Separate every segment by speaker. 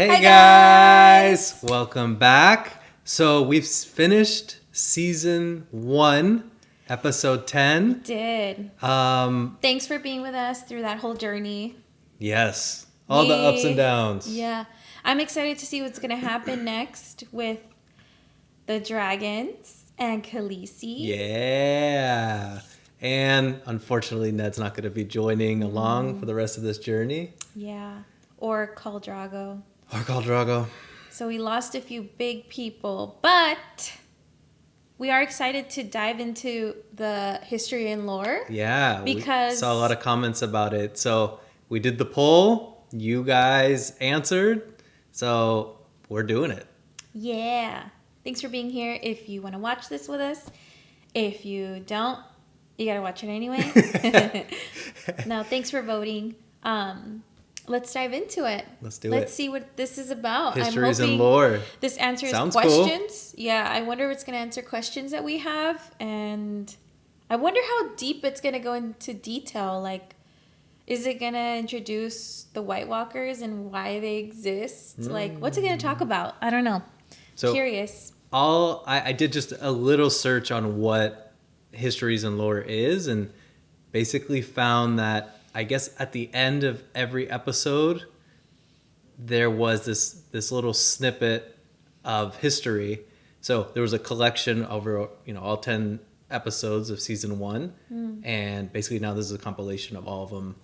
Speaker 1: Hey
Speaker 2: Hi
Speaker 1: guys! Welcome back. So we've finished season 1, episode 10.
Speaker 2: Did. Thanks for being with us through that whole journey.
Speaker 1: Yes. All the ups and downs.
Speaker 2: Yeah. I'm excited to see what's going to happen next with the dragons and Khaleesi.
Speaker 1: Yeah. And unfortunately, Ned's not going to be joining along for the rest of this journey.
Speaker 2: Yeah. Or Khal Drogo.
Speaker 1: Or Khal Drogo.
Speaker 2: So we lost a few big people, but we are excited to dive into the history and lore.
Speaker 1: Yeah.
Speaker 2: Because
Speaker 1: we saw a lot of comments about it. So we did the poll. You guys answered. So we're doing it.
Speaker 2: Yeah. Thanks for being here. If you want to watch this with us, if you don't, you got to watch it anyway. No, thanks for voting. Let's dive into it. Let's see what this is about.
Speaker 1: Histories and lore.
Speaker 2: This answers
Speaker 1: Sounds
Speaker 2: questions.
Speaker 1: Cool.
Speaker 2: Yeah, I wonder if it's going to answer questions that we have. And I wonder how deep it's going to go into detail. Like, is it going to introduce the White Walkers and why they exist? Like, what's it going to talk about? I don't know.
Speaker 1: So
Speaker 2: Curious.
Speaker 1: I did just a little search on what Histories and lore is, and basically found that I guess at the end of every episode there was this little snippet of history. So there was a collection over all 10 episodes of season 1, and basically now this is a compilation of all of them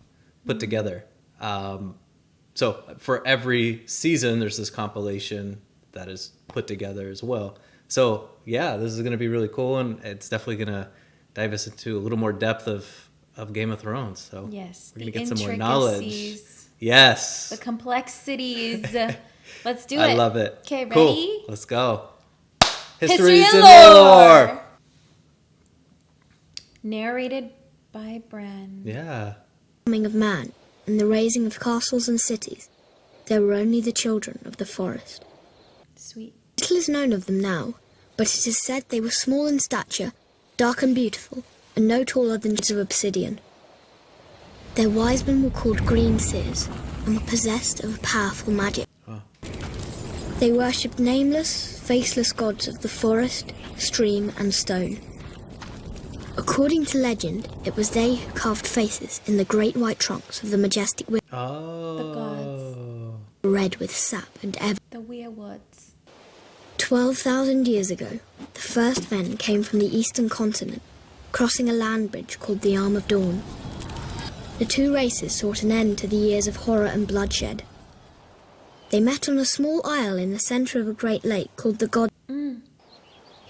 Speaker 1: put together. So for every season there's this compilation that is put together as well. So yeah, this is going to be really cool, and it's definitely going to dive us into a little more depth of Game of Thrones. So
Speaker 2: yes,
Speaker 1: we're going to get some more knowledge. Yes.
Speaker 2: The complexities. Let's do it.
Speaker 1: I love it.
Speaker 2: Okay, ready?
Speaker 1: Cool. Let's go.
Speaker 2: History and lore. Narrated by Bran.
Speaker 1: Yeah.
Speaker 3: Coming of man and the raising of castles and cities, there were only the children of the forest.
Speaker 2: Sweet.
Speaker 3: Little is known of them now, but it is said they were small in stature, dark and beautiful, and no taller than of obsidian. Their wise men were called green seers, and were possessed of a powerful magic.
Speaker 1: Oh.
Speaker 3: They worshipped nameless, faceless gods of the forest, stream, and stone. According to legend, it was they who carved faces in the great white trunks of the majestic
Speaker 1: Oh.
Speaker 2: The gods.
Speaker 3: red with sap and ever.
Speaker 2: The weirwoods.
Speaker 3: 12,000 years ago, the first men came from the eastern continent, crossing a land bridge called the Arm of Dawn. The two races sought an end to the years of horror and bloodshed. They met on a small isle in the centre of a great lake called the God.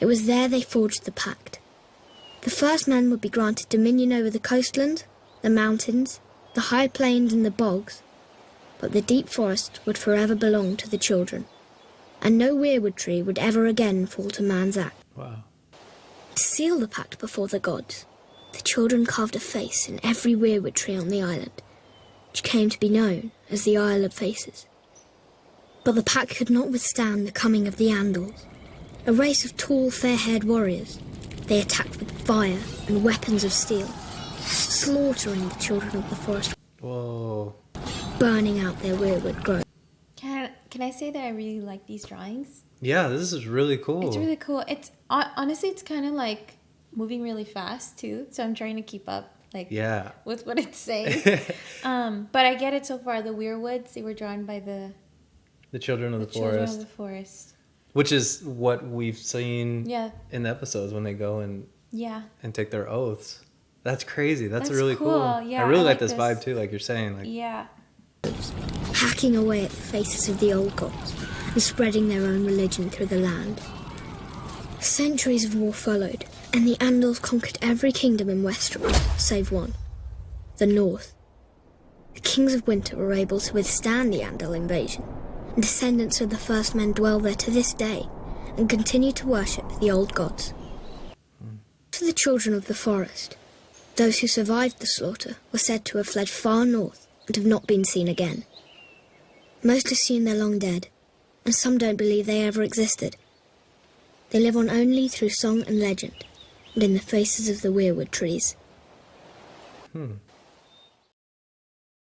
Speaker 3: It was there they forged the pact. The first men would be granted dominion over the coastlands, the mountains, the high plains and the bogs, but the deep forest would forever belong to the children, and no weirwood tree would ever again fall to man's axe.
Speaker 1: Wow.
Speaker 3: To seal the pact before the gods, the children carved a face in every weirwood tree on the island, which came to be known as the Isle of Faces. But the pact could not withstand the coming of the Andals, a race of tall, fair-haired warriors. They attacked with fire and weapons of steel, slaughtering the children of the forest,
Speaker 1: Whoa.
Speaker 3: burning out their weirwood grove.
Speaker 2: Can I say that I really like these drawings?
Speaker 1: Yeah, this is really cool.
Speaker 2: It's really cool. It's honestly, it's kind of like moving really fast too. So I'm trying to keep up, like,
Speaker 1: Yeah.
Speaker 2: with what it's saying. But I get it so far. The weirwoods, they were drawn by the
Speaker 1: Children of the
Speaker 2: children
Speaker 1: Forest.
Speaker 2: of the forest.
Speaker 1: Which is what we've seen
Speaker 2: Yeah.
Speaker 1: in the episodes when they go and
Speaker 2: Yeah.
Speaker 1: take their oaths. That's crazy. That's really
Speaker 2: cool.
Speaker 1: cool.
Speaker 2: Yeah,
Speaker 1: I really
Speaker 2: I
Speaker 1: like
Speaker 2: like
Speaker 1: this vibe too, like you're saying. Like,
Speaker 2: Yeah.
Speaker 3: Hacking away at the faces of the old gods and spreading their own religion through the land. Centuries of war followed, and the Andals conquered every kingdom in Westeros, save one, the North. The kings of winter were able to withstand the Andal invasion, and descendants of the first men dwell there to this day and continue to worship the old gods. To the children of the forest, those who survived the slaughter were said to have fled far north and have not been seen again. Most assume they're long dead, and some don't believe they ever existed. They live on only through song and legend, and in the faces of the weirwood trees.
Speaker 2: And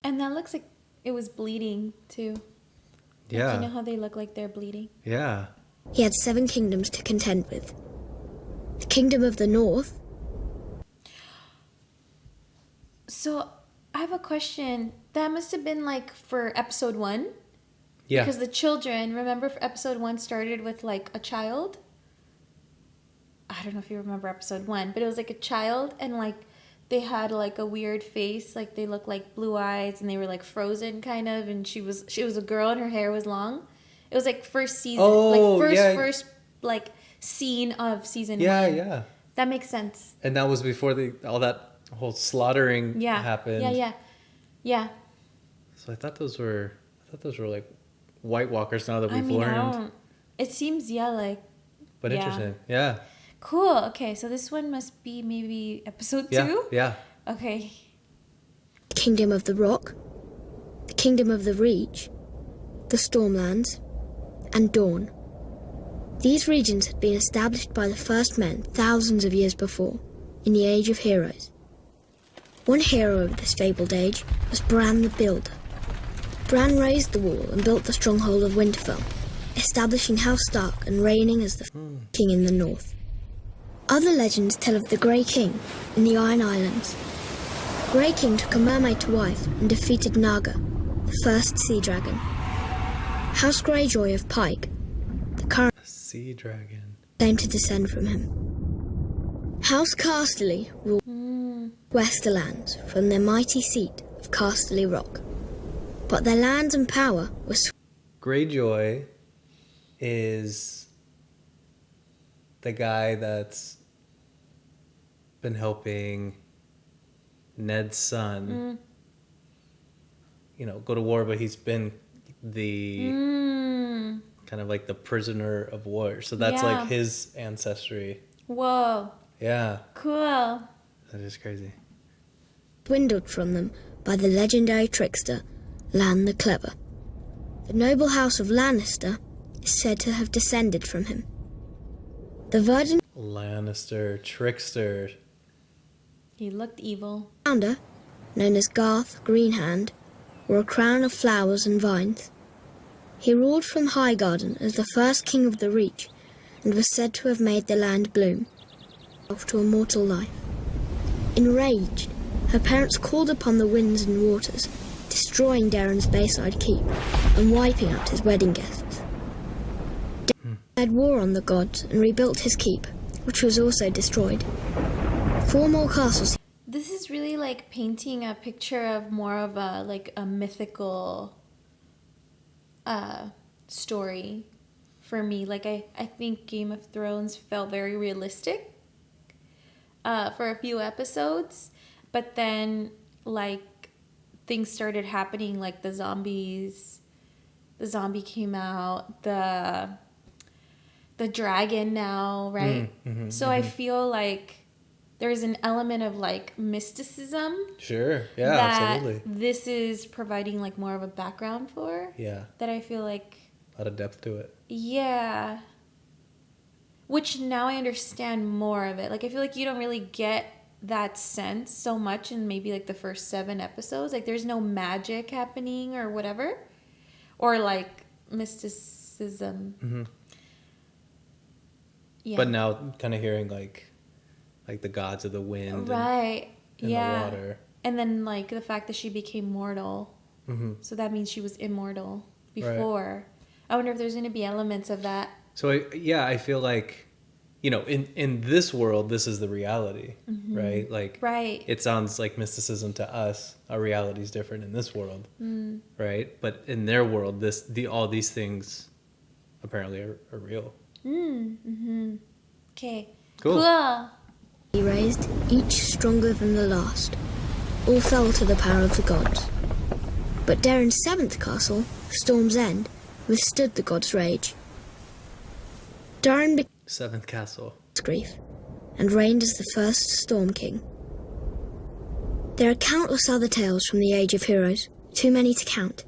Speaker 2: that looks like it was bleeding too.
Speaker 1: Yeah.
Speaker 2: Like, you know how they look like they're bleeding?
Speaker 1: Yeah.
Speaker 3: He had 7 kingdoms to contend with. The kingdom of the north.
Speaker 2: So I have a question. That must have been like for episode 1.
Speaker 1: Yeah.
Speaker 2: Because the children, remember episode 1 started with like a child? I don't know if you remember episode 1, but it was like a child and like they had like a weird face. Like they looked like blue eyes and they were like frozen kind of. And she was a girl and her hair was long. It was like first season.
Speaker 1: Oh,
Speaker 2: like
Speaker 1: yeah.
Speaker 2: first like scene of season 1.
Speaker 1: Yeah.
Speaker 2: That makes sense.
Speaker 1: And that was before all that whole slaughtering happened.
Speaker 2: Yeah.
Speaker 1: So I thought those were like White Walkers now that we've learned.
Speaker 2: It seems like.
Speaker 1: But
Speaker 2: yeah.
Speaker 1: interesting. Yeah.
Speaker 2: Cool. Okay, so this one must be maybe episode 2?
Speaker 1: Yeah.
Speaker 3: The
Speaker 2: Okay.
Speaker 3: kingdom of the rock. The kingdom of the reach. The Stormlands. And Dawn. These regions had been established by the first men thousands of years before, in the Age of Heroes. One hero of this fabled age was Bran the Builder. Bran raised the wall and built the stronghold of Winterfell, establishing House Stark and reigning as the king in the north. Other legends tell of the Grey King in the Iron Islands. Grey King took a mermaid to wife and defeated Naga, the first sea dragon. House Greyjoy of Pike, the current
Speaker 1: Sea dragon.
Speaker 3: claimed to descend from him. House Casterly ruled Westerlands from their mighty seat of Casterly Rock. But their lands and power were
Speaker 1: Greyjoy is the guy that's been helping Ned's son, go to war, but he's been the kind of like the prisoner of war. So that's like his ancestry.
Speaker 2: Whoa.
Speaker 1: Yeah.
Speaker 2: Cool.
Speaker 1: That is crazy.
Speaker 3: dwindled from them by the legendary trickster Lan the Clever. The noble house of Lannister is said to have descended from him. The virgin
Speaker 1: Lannister, trickster.
Speaker 2: He looked evil.
Speaker 3: founder, known as Garth Greenhand, wore a crown of flowers and vines. He ruled from Highgarden as the first king of the Reach and was said to have made the land bloom to a mortal life. Enraged, her parents called upon the winds and waters, destroying Darren's Bayside Keep and wiping out his wedding guests. Darren had war on the gods and rebuilt his keep, which was also destroyed. 4 more castles.
Speaker 2: This is really like painting a picture of more of a mythical story for me. Like I think Game of Thrones felt very realistic for a few episodes, but then like things started happening, like the zombie came out, the dragon now, right? I feel like there's an element of like mysticism.
Speaker 1: Sure. Yeah,
Speaker 2: that
Speaker 1: absolutely.
Speaker 2: This is providing like more of a background for.
Speaker 1: Yeah.
Speaker 2: That I feel like.
Speaker 1: A lot of depth to it.
Speaker 2: Yeah. Which now I understand more of it. Like I feel like you don't really get that sense so much in maybe like the first 7 episodes. Like there's no magic happening or whatever. Or like mysticism.
Speaker 1: Mm-hmm.
Speaker 2: Yeah.
Speaker 1: But now kind of hearing like the gods of the wind
Speaker 2: right.
Speaker 1: and the water.
Speaker 2: And then like the fact that she became mortal.
Speaker 1: Mm-hmm.
Speaker 2: So that means she was immortal before. Right. I wonder if there's going to be elements of that.
Speaker 1: So I feel like, in this world, this is the reality, right? Like,
Speaker 2: right.
Speaker 1: It sounds like mysticism to us. Our reality is different in this world, right? But in their world, all these things apparently are real.
Speaker 2: Okay.
Speaker 1: Cool.
Speaker 3: He raised, each stronger than the last. All fell to the power of the gods. But Darren's 7th castle, Storm's End, withstood the gods' rage. Darren became
Speaker 1: 7th castle.
Speaker 3: grief and reigned as the first Storm King. There are countless other tales from the Age of Heroes, too many to count.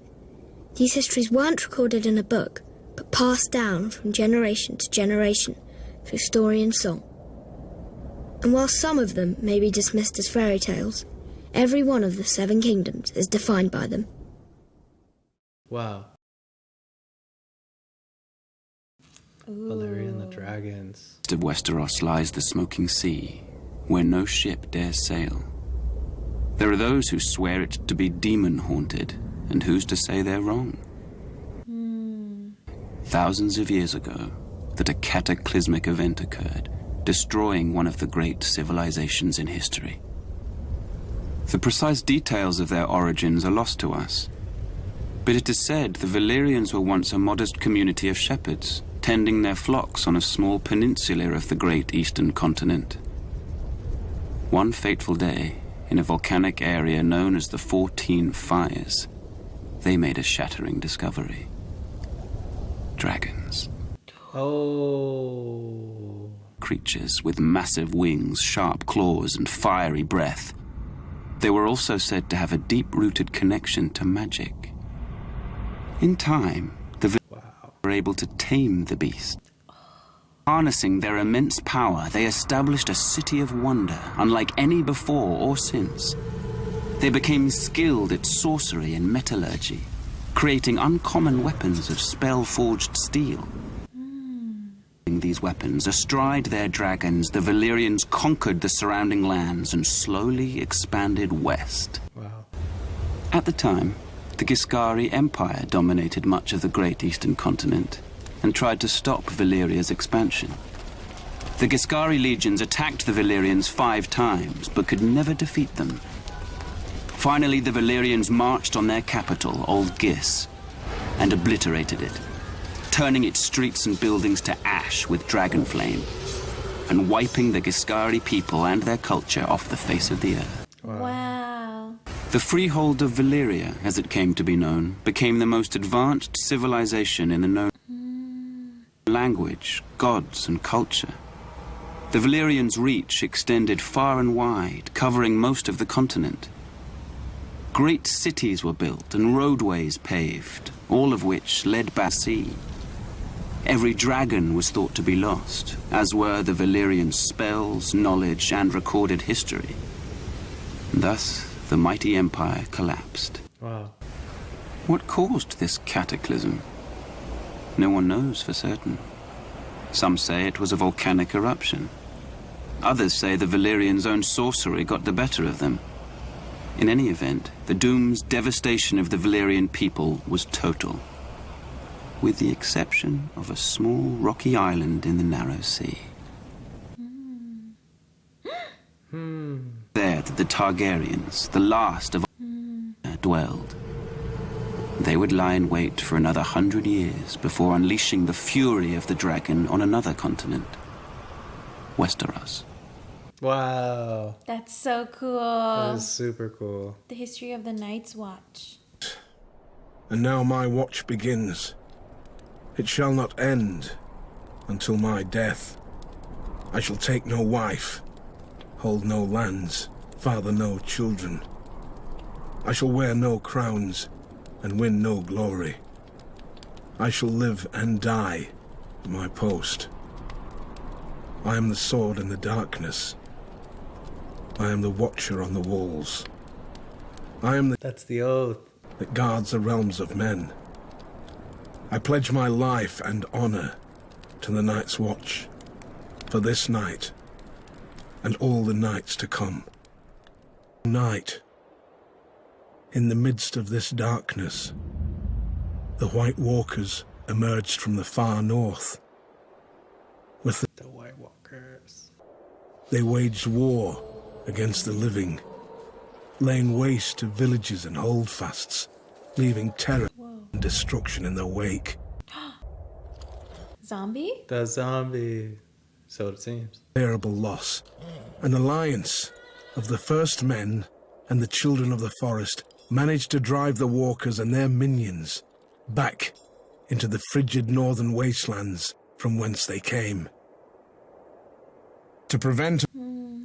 Speaker 3: These histories weren't recorded in a book, but passed down from generation to generation through story and song. And while some of them may be dismissed as fairy tales, every one of the 7 kingdoms is defined by them.
Speaker 1: Wow. Valyria and the dragons.
Speaker 4: East of Westeros lies the smoking sea, where no ship dares sail. There are those who swear it to be demon-haunted, and who's to say they're wrong? Thousands of years ago, that a cataclysmic event occurred, destroying one of the great civilizations in history. The precise details of their origins are lost to us, but it is said the Valyrians were once a modest community of shepherds, tending their flocks on a small peninsula of the great eastern continent. One fateful day, in a volcanic area known as the 14 Fires, they made a shattering discovery. Dragons.
Speaker 1: Oh.
Speaker 4: Creatures with massive wings, sharp claws, and fiery breath. They were also said to have a deep-rooted connection to magic. In time, the were able to tame the beast. Harnessing their immense power, they established a city of wonder, unlike any before or since. They became skilled at sorcery and metallurgy, creating uncommon weapons of spell-forged steel. These weapons, astride their dragons, the Valyrians conquered the surrounding lands and slowly expanded west.
Speaker 1: Wow.
Speaker 4: At the time, the Giscari Empire dominated much of the great eastern continent and tried to stop Valyria's expansion. The Giscari legions attacked the Valyrians 5 times, but could never defeat them. Finally, the Valyrians marched on their capital, Old Gis, and obliterated it, turning its streets and buildings to ash with dragon flame, and wiping the Giscari people and their culture off the face of the earth.
Speaker 2: Wow.
Speaker 4: The freehold of Valyria, as it came to be known, became the most advanced civilization in the known language, gods, and culture. The Valyrians' reach extended far and wide, covering most of the continent. Great cities were built and roadways paved, all of which led by sea. Every dragon was thought to be lost, as were the Valyrian spells, knowledge, and recorded history. Thus, the mighty empire collapsed.
Speaker 1: Wow.
Speaker 4: What caused this cataclysm? No one knows for certain. Some say it was a volcanic eruption. Others say the Valyrians' own sorcery got the better of them. In any event, the doom's devastation of the Valyrian people was total, with the exception of a small rocky island in the narrow sea. There that the Targaryens, the last of dwelled. They would lie in wait for another 100 years before unleashing the fury of the dragon on another continent, Westeros.
Speaker 1: Wow.
Speaker 2: That's so cool.
Speaker 1: That is super cool.
Speaker 2: The history of the Night's Watch.
Speaker 5: And now my watch begins. It shall not end until my death. I shall take no wife, hold no lands, father no children. I shall wear no crowns and win no glory. I shall live and die at my post. I am the sword in the darkness. I am the watcher on the walls. I am the
Speaker 1: That's the oath.
Speaker 5: that guards the realms of men. I pledge my life and honor to the Night's Watch, for this night and all the nights to come. Night, in the midst of this darkness, the White Walkers emerged from the far north. With
Speaker 1: The White Walkers.
Speaker 5: they waged war against the living, laying waste to villages and holdfasts, leaving terror and destruction in their wake.
Speaker 2: Zombie?
Speaker 1: The zombie. So it seems.
Speaker 5: Terrible loss. An alliance of the first men and the children of the forest managed to drive the walkers and their minions back into the frigid northern wastelands from whence they came. To prevent,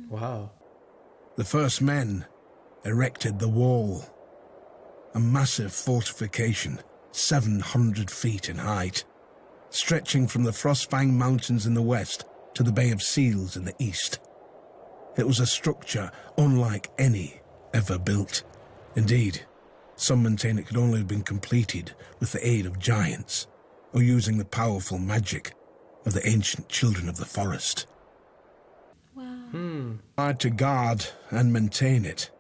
Speaker 1: Wow.
Speaker 5: the first men erected the Wall, a massive fortification 700 feet in height, stretching from the Frostfang Mountains in the west to the Bay of Seals in the east. It was a structure unlike any ever built. Indeed, some maintain it could only have been completed with the aid of giants, or using the powerful magic of the ancient children of the forest.
Speaker 2: Wow.
Speaker 5: Tried to guard and maintain it,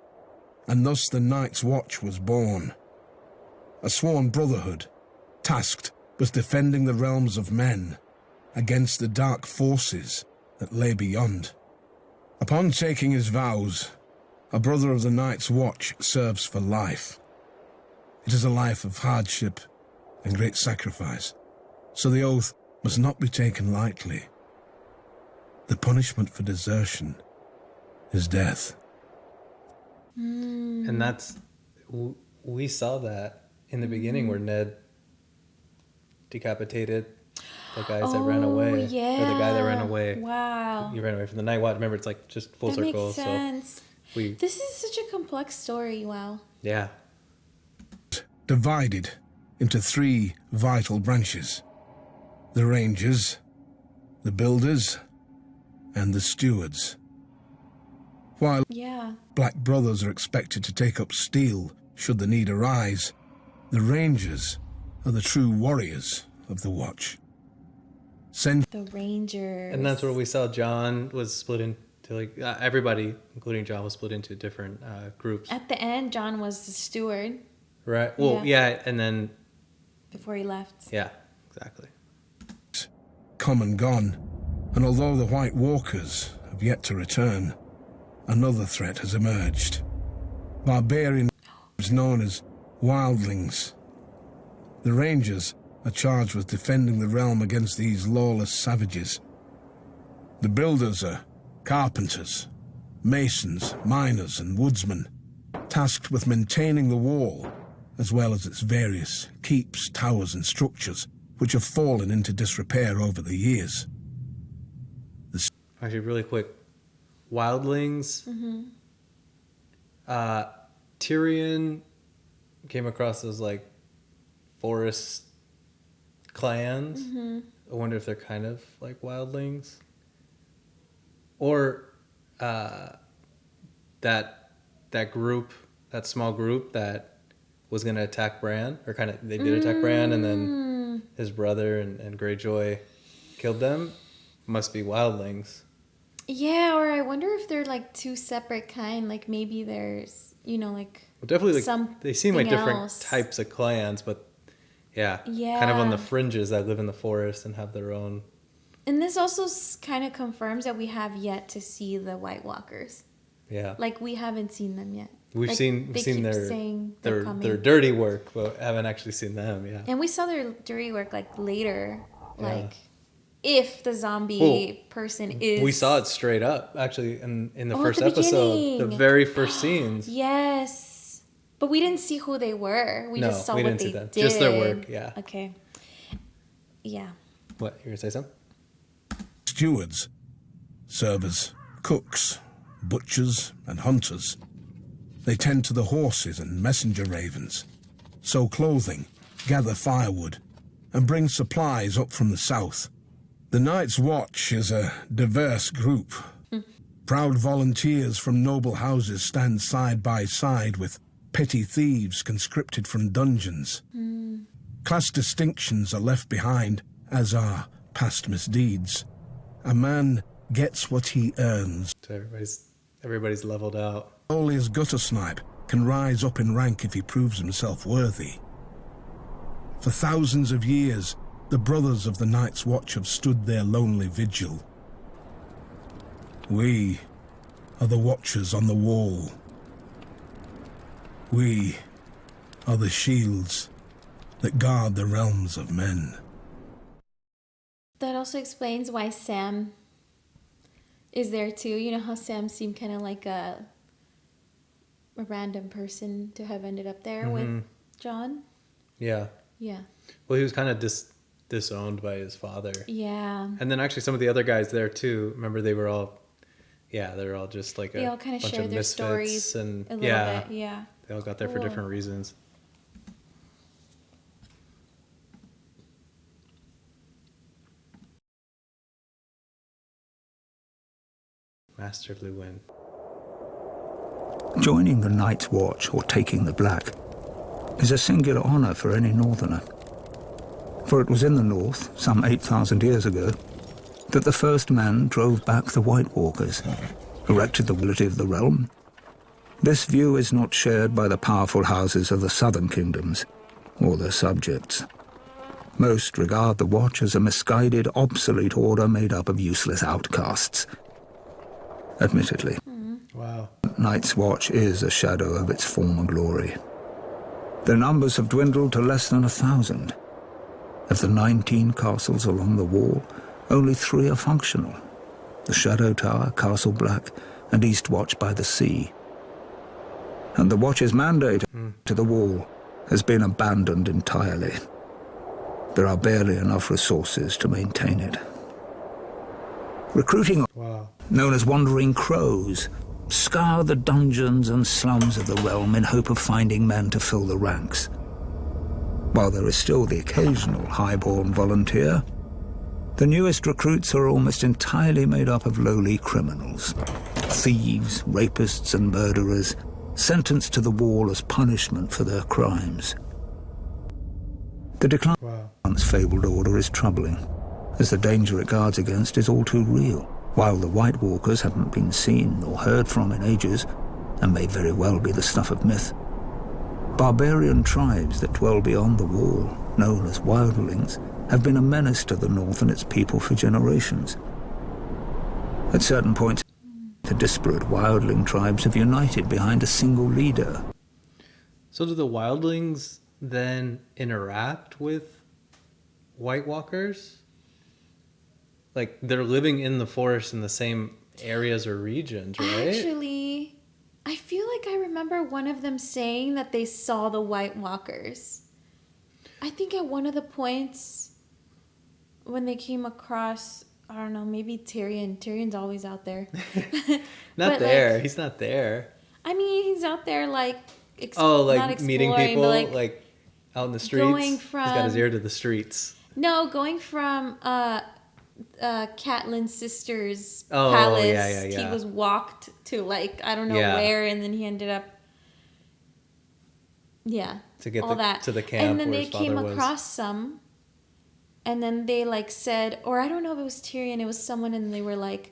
Speaker 5: and thus the Night's Watch was born. A sworn brotherhood, tasked with defending the realms of men against the dark forces that lay beyond. Upon taking his vows, a brother of the Night's Watch serves for life. It is a life of hardship and great sacrifice, so the oath must not be taken lightly. The punishment for desertion is death.
Speaker 1: And we saw that in the beginning where Ned decapitated the guys that ran away.
Speaker 2: Yeah.
Speaker 1: Or the guy that ran away.
Speaker 2: Wow.
Speaker 1: He ran away from the Night Watch. Remember, it's like just full
Speaker 2: That
Speaker 1: circle.
Speaker 2: makes sense.
Speaker 1: So
Speaker 2: This is such a complex story. Wow.
Speaker 1: yeah.
Speaker 5: Divided into 3 vital branches: the Rangers, the Builders, and the Stewards. While
Speaker 2: Yeah.
Speaker 5: Black Brothers are expected to take up steel should the need arise, the Rangers are the true warriors of the Watch.
Speaker 2: The Rangers.
Speaker 1: And that's where we saw John was split into like everybody, including John, was split into different groups.
Speaker 2: At the end, John was the steward
Speaker 1: Right. Well, yeah, and then
Speaker 2: before he left.
Speaker 1: yeah, exactly.
Speaker 5: Come and gone, and although the White Walkers have yet to return, another threat has emerged. Barbarians known as wildlings. The Rangers are charged with defending the realm against these lawless savages. The Builders are carpenters, masons, miners, and woodsmen, tasked with maintaining the wall, as well as its various keeps, towers, and structures, which have fallen into disrepair over the years.
Speaker 1: Actually, really quick, wildlings. Tyrion came across those like forest clans. I wonder if they're kind of like wildlings, or that group, that small group that was gonna attack Bran, or kind of they did attack Bran, and then his brother and Greyjoy killed them. Must be wildlings.
Speaker 2: Yeah, or I wonder if they're like 2 separate kind. Like maybe there's, like
Speaker 1: Well, definitely, like they seem like
Speaker 2: something
Speaker 1: different
Speaker 2: else.
Speaker 1: types of clans, but yeah,
Speaker 2: Yeah.
Speaker 1: kind of on the fringes that live in the forest and have their own.
Speaker 2: And this also kind of confirms that we have yet to see the White Walkers.
Speaker 1: Yeah,
Speaker 2: Like we haven't seen them yet.
Speaker 1: we've
Speaker 2: Like,
Speaker 1: seen
Speaker 2: they keep
Speaker 1: their
Speaker 2: saying they're
Speaker 1: their
Speaker 2: coming.
Speaker 1: dirty work, but haven't actually seen them. Yeah,
Speaker 2: And we saw their dirty work like later,
Speaker 1: Yeah.
Speaker 2: like if the zombie
Speaker 1: Well,
Speaker 2: person is.
Speaker 1: we saw it straight up actually in the
Speaker 2: Oh, at
Speaker 1: first
Speaker 2: the
Speaker 1: episode, the
Speaker 2: beginning.
Speaker 1: very first scenes.
Speaker 2: Yes, but we didn't see who they were. We
Speaker 1: No,
Speaker 2: just saw
Speaker 1: we
Speaker 2: what
Speaker 1: didn't
Speaker 2: they
Speaker 1: see them.
Speaker 2: did.
Speaker 1: Just their work, yeah.
Speaker 2: Okay. Yeah.
Speaker 1: What, you gonna say something?
Speaker 5: Stewards serve as cooks, butchers, and hunters. They tend to the horses and messenger ravens, sew clothing, gather firewood, and bring supplies up from the south. The Night's Watch is a diverse group. Proud volunteers from noble houses stand side by side with petty thieves conscripted from dungeons. Class distinctions are left behind, as are past misdeeds. A man gets what he earns.
Speaker 1: So everybody's leveled out.
Speaker 5: Only as gutter snipe can rise up in rank if he proves himself worthy. For thousands of years, the brothers of the Night's Watch have stood their lonely vigil. We are the watchers on the wall. We are the shields that guard the realms of men.
Speaker 2: That also explains why Sam is there too. You know how Sam seemed kind of like a random person to have ended up there with John.
Speaker 1: Yeah.
Speaker 2: Yeah.
Speaker 1: Well, he was kind of disowned by his father.
Speaker 2: Yeah.
Speaker 1: And then actually some of the other guys there too. Remember, they were all just like
Speaker 2: They
Speaker 1: a
Speaker 2: all kind of
Speaker 1: bunch
Speaker 2: shared
Speaker 1: of
Speaker 2: their
Speaker 1: misfits,
Speaker 2: stories
Speaker 1: and
Speaker 2: a little bit. Yeah.
Speaker 1: they all got there for
Speaker 2: Cool.
Speaker 1: different reasons. Master Luwin.
Speaker 6: Joining the Night's Watch, or taking the Black, is a singular honour for any northerner. For it was in the north, some 8,000 years ago, that the first man drove back the White Walkers, erected the quality of the realm. This view is not shared by the powerful houses of the southern kingdoms or their subjects. Most regard the Watch as a misguided, obsolete order made up of useless outcasts. Admittedly,
Speaker 1: Wow.
Speaker 6: Night's Watch is a shadow of its former glory. Their numbers have dwindled to less than 1,000. Of the 19 castles along the wall, only 3 are functional. The Shadow Tower, Castle Black, and East Watch by the Sea. And the Watch's mandate to the wall has been abandoned entirely. There are barely enough resources to maintain it. Recruiting,
Speaker 1: Wow.
Speaker 6: known as Wandering Crows, scour the dungeons and slums of the realm in hope of finding men to fill the ranks. While there is still the occasional highborn volunteer, the newest recruits are almost entirely made up of lowly criminals. Thieves, rapists and murderers, sentenced to the wall as punishment for their crimes. The decline of the once fabled order is troubling, as the danger it guards against is all too real. While the White Walkers haven't been seen or heard from in ages, and may very well be the stuff of myth, barbarian tribes that dwell beyond the wall, known as wildlings, have been a menace to the north and its people for generations. At certain points, the disparate wildling tribes have united behind a single leader.
Speaker 1: So do the wildlings then interact with White Walkers? Like, they're living in the forest in the same areas or regions, right?
Speaker 2: Actually, I feel like I remember one of them saying that they saw the White Walkers. I think at one of the points when they came across, I don't know, maybe Tyrion. Tyrion's always out there.
Speaker 1: Not
Speaker 2: But,
Speaker 1: there.
Speaker 2: like,
Speaker 1: He's not there.
Speaker 2: I mean, he's out there like
Speaker 1: Oh,
Speaker 2: not
Speaker 1: like meeting
Speaker 2: exploring,
Speaker 1: people,
Speaker 2: but,
Speaker 1: like out in the streets.
Speaker 2: going
Speaker 1: He's got his
Speaker 2: from-
Speaker 1: ear to the streets.
Speaker 2: No, going from Catelyn's sister's
Speaker 1: Oh,
Speaker 2: palace.
Speaker 1: yeah.
Speaker 2: He was walked to like I don't know
Speaker 1: Yeah.
Speaker 2: where, and then he ended up. Yeah,
Speaker 1: To get
Speaker 2: all that
Speaker 1: to the camp
Speaker 2: and then
Speaker 1: where
Speaker 2: they
Speaker 1: his father
Speaker 2: came
Speaker 1: was.
Speaker 2: across some, and then they like said, or I don't know if it was Tyrion, it was someone, and they were like,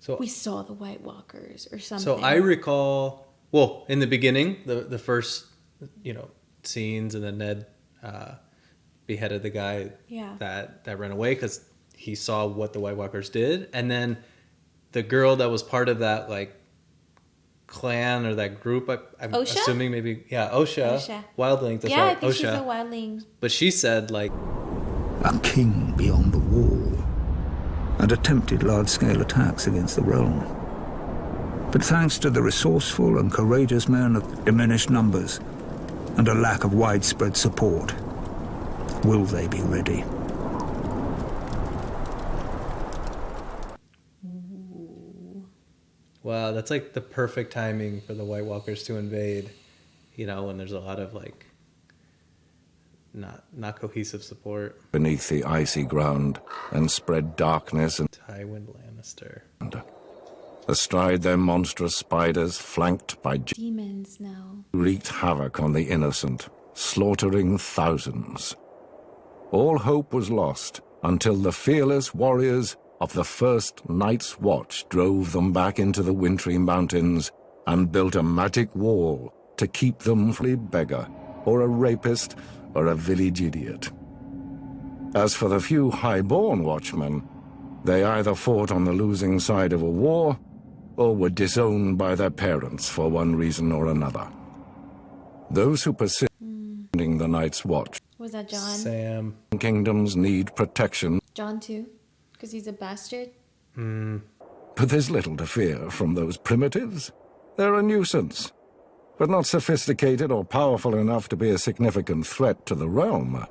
Speaker 1: So
Speaker 2: "We saw the White Walkers" or something.
Speaker 1: So I recall, well, in the beginning, the first, scenes, and then Ned beheaded the guy
Speaker 2: Yeah.
Speaker 1: that ran away because he saw what the White Walkers did, and then the girl that was part of that like clan or that group, I'm
Speaker 2: Osha?
Speaker 1: assuming maybe Osha. Wildlings. That's
Speaker 2: yeah, I
Speaker 1: right,
Speaker 2: think
Speaker 1: Osha.
Speaker 2: she's a wildling.
Speaker 1: But she said like,
Speaker 6: A king beyond the wall, and attempted large-scale attacks against the realm. But thanks to the resourceful and courageous men of diminished numbers and a lack of widespread support, will they be ready?
Speaker 1: wow, that's like the perfect timing for the White Walkers to invade. When there's a lot of like not cohesive support.
Speaker 7: Beneath the icy ground and spread darkness and
Speaker 1: Tywin Lannister.
Speaker 7: astride their monstrous spiders flanked by
Speaker 2: Demons now.
Speaker 7: wreaked havoc on the innocent, slaughtering thousands. All hope was lost until the fearless warriors of the first Night's Watch drove them back into the wintry mountains and built a magic wall to keep them from a beggar or a rapist or a village idiot. As for the few high-born watchmen, they either fought on the losing side of a war or were disowned by their parents for one reason or another. Those who persist in the Night's Watch
Speaker 2: Was that John?
Speaker 1: Sam.
Speaker 7: kingdoms need protection,
Speaker 2: John too, because he's a bastard.
Speaker 7: but there's little to fear from those primitives. They're a nuisance, but not sophisticated or powerful enough to be a significant threat to the realm.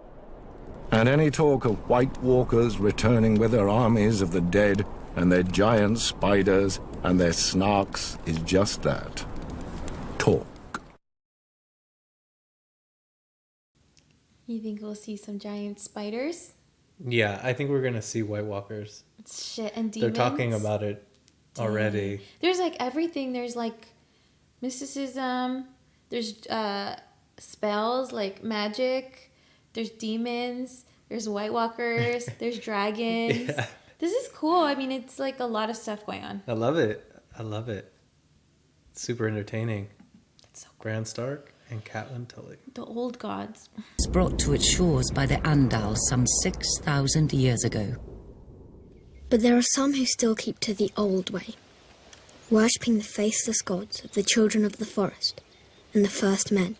Speaker 7: And any talk of White Walkers returning with their armies of the dead and their giant spiders and their snarks is just that. Talk.
Speaker 2: You think we'll see some giant spiders?
Speaker 1: Yeah, I think we're gonna see White Walkers.
Speaker 2: Shit, and
Speaker 1: They're
Speaker 2: demons?
Speaker 1: talking about it already.
Speaker 2: There's like everything. There's like mysticism. There's spells like magic. There's demons. There's White Walkers. There's dragons.
Speaker 1: Yeah.
Speaker 2: This is cool. I mean, it's like a lot of stuff going on.
Speaker 1: I love it. I love it. Super entertaining.
Speaker 2: It's so cool.
Speaker 1: Bran Stark and Catelyn Tully.
Speaker 2: The old gods.
Speaker 8: Was brought to its shores by the Andals some 6,000 years ago.
Speaker 3: But there are some who still keep to the old way, worshipping the faceless gods of the children of the forest and the first men.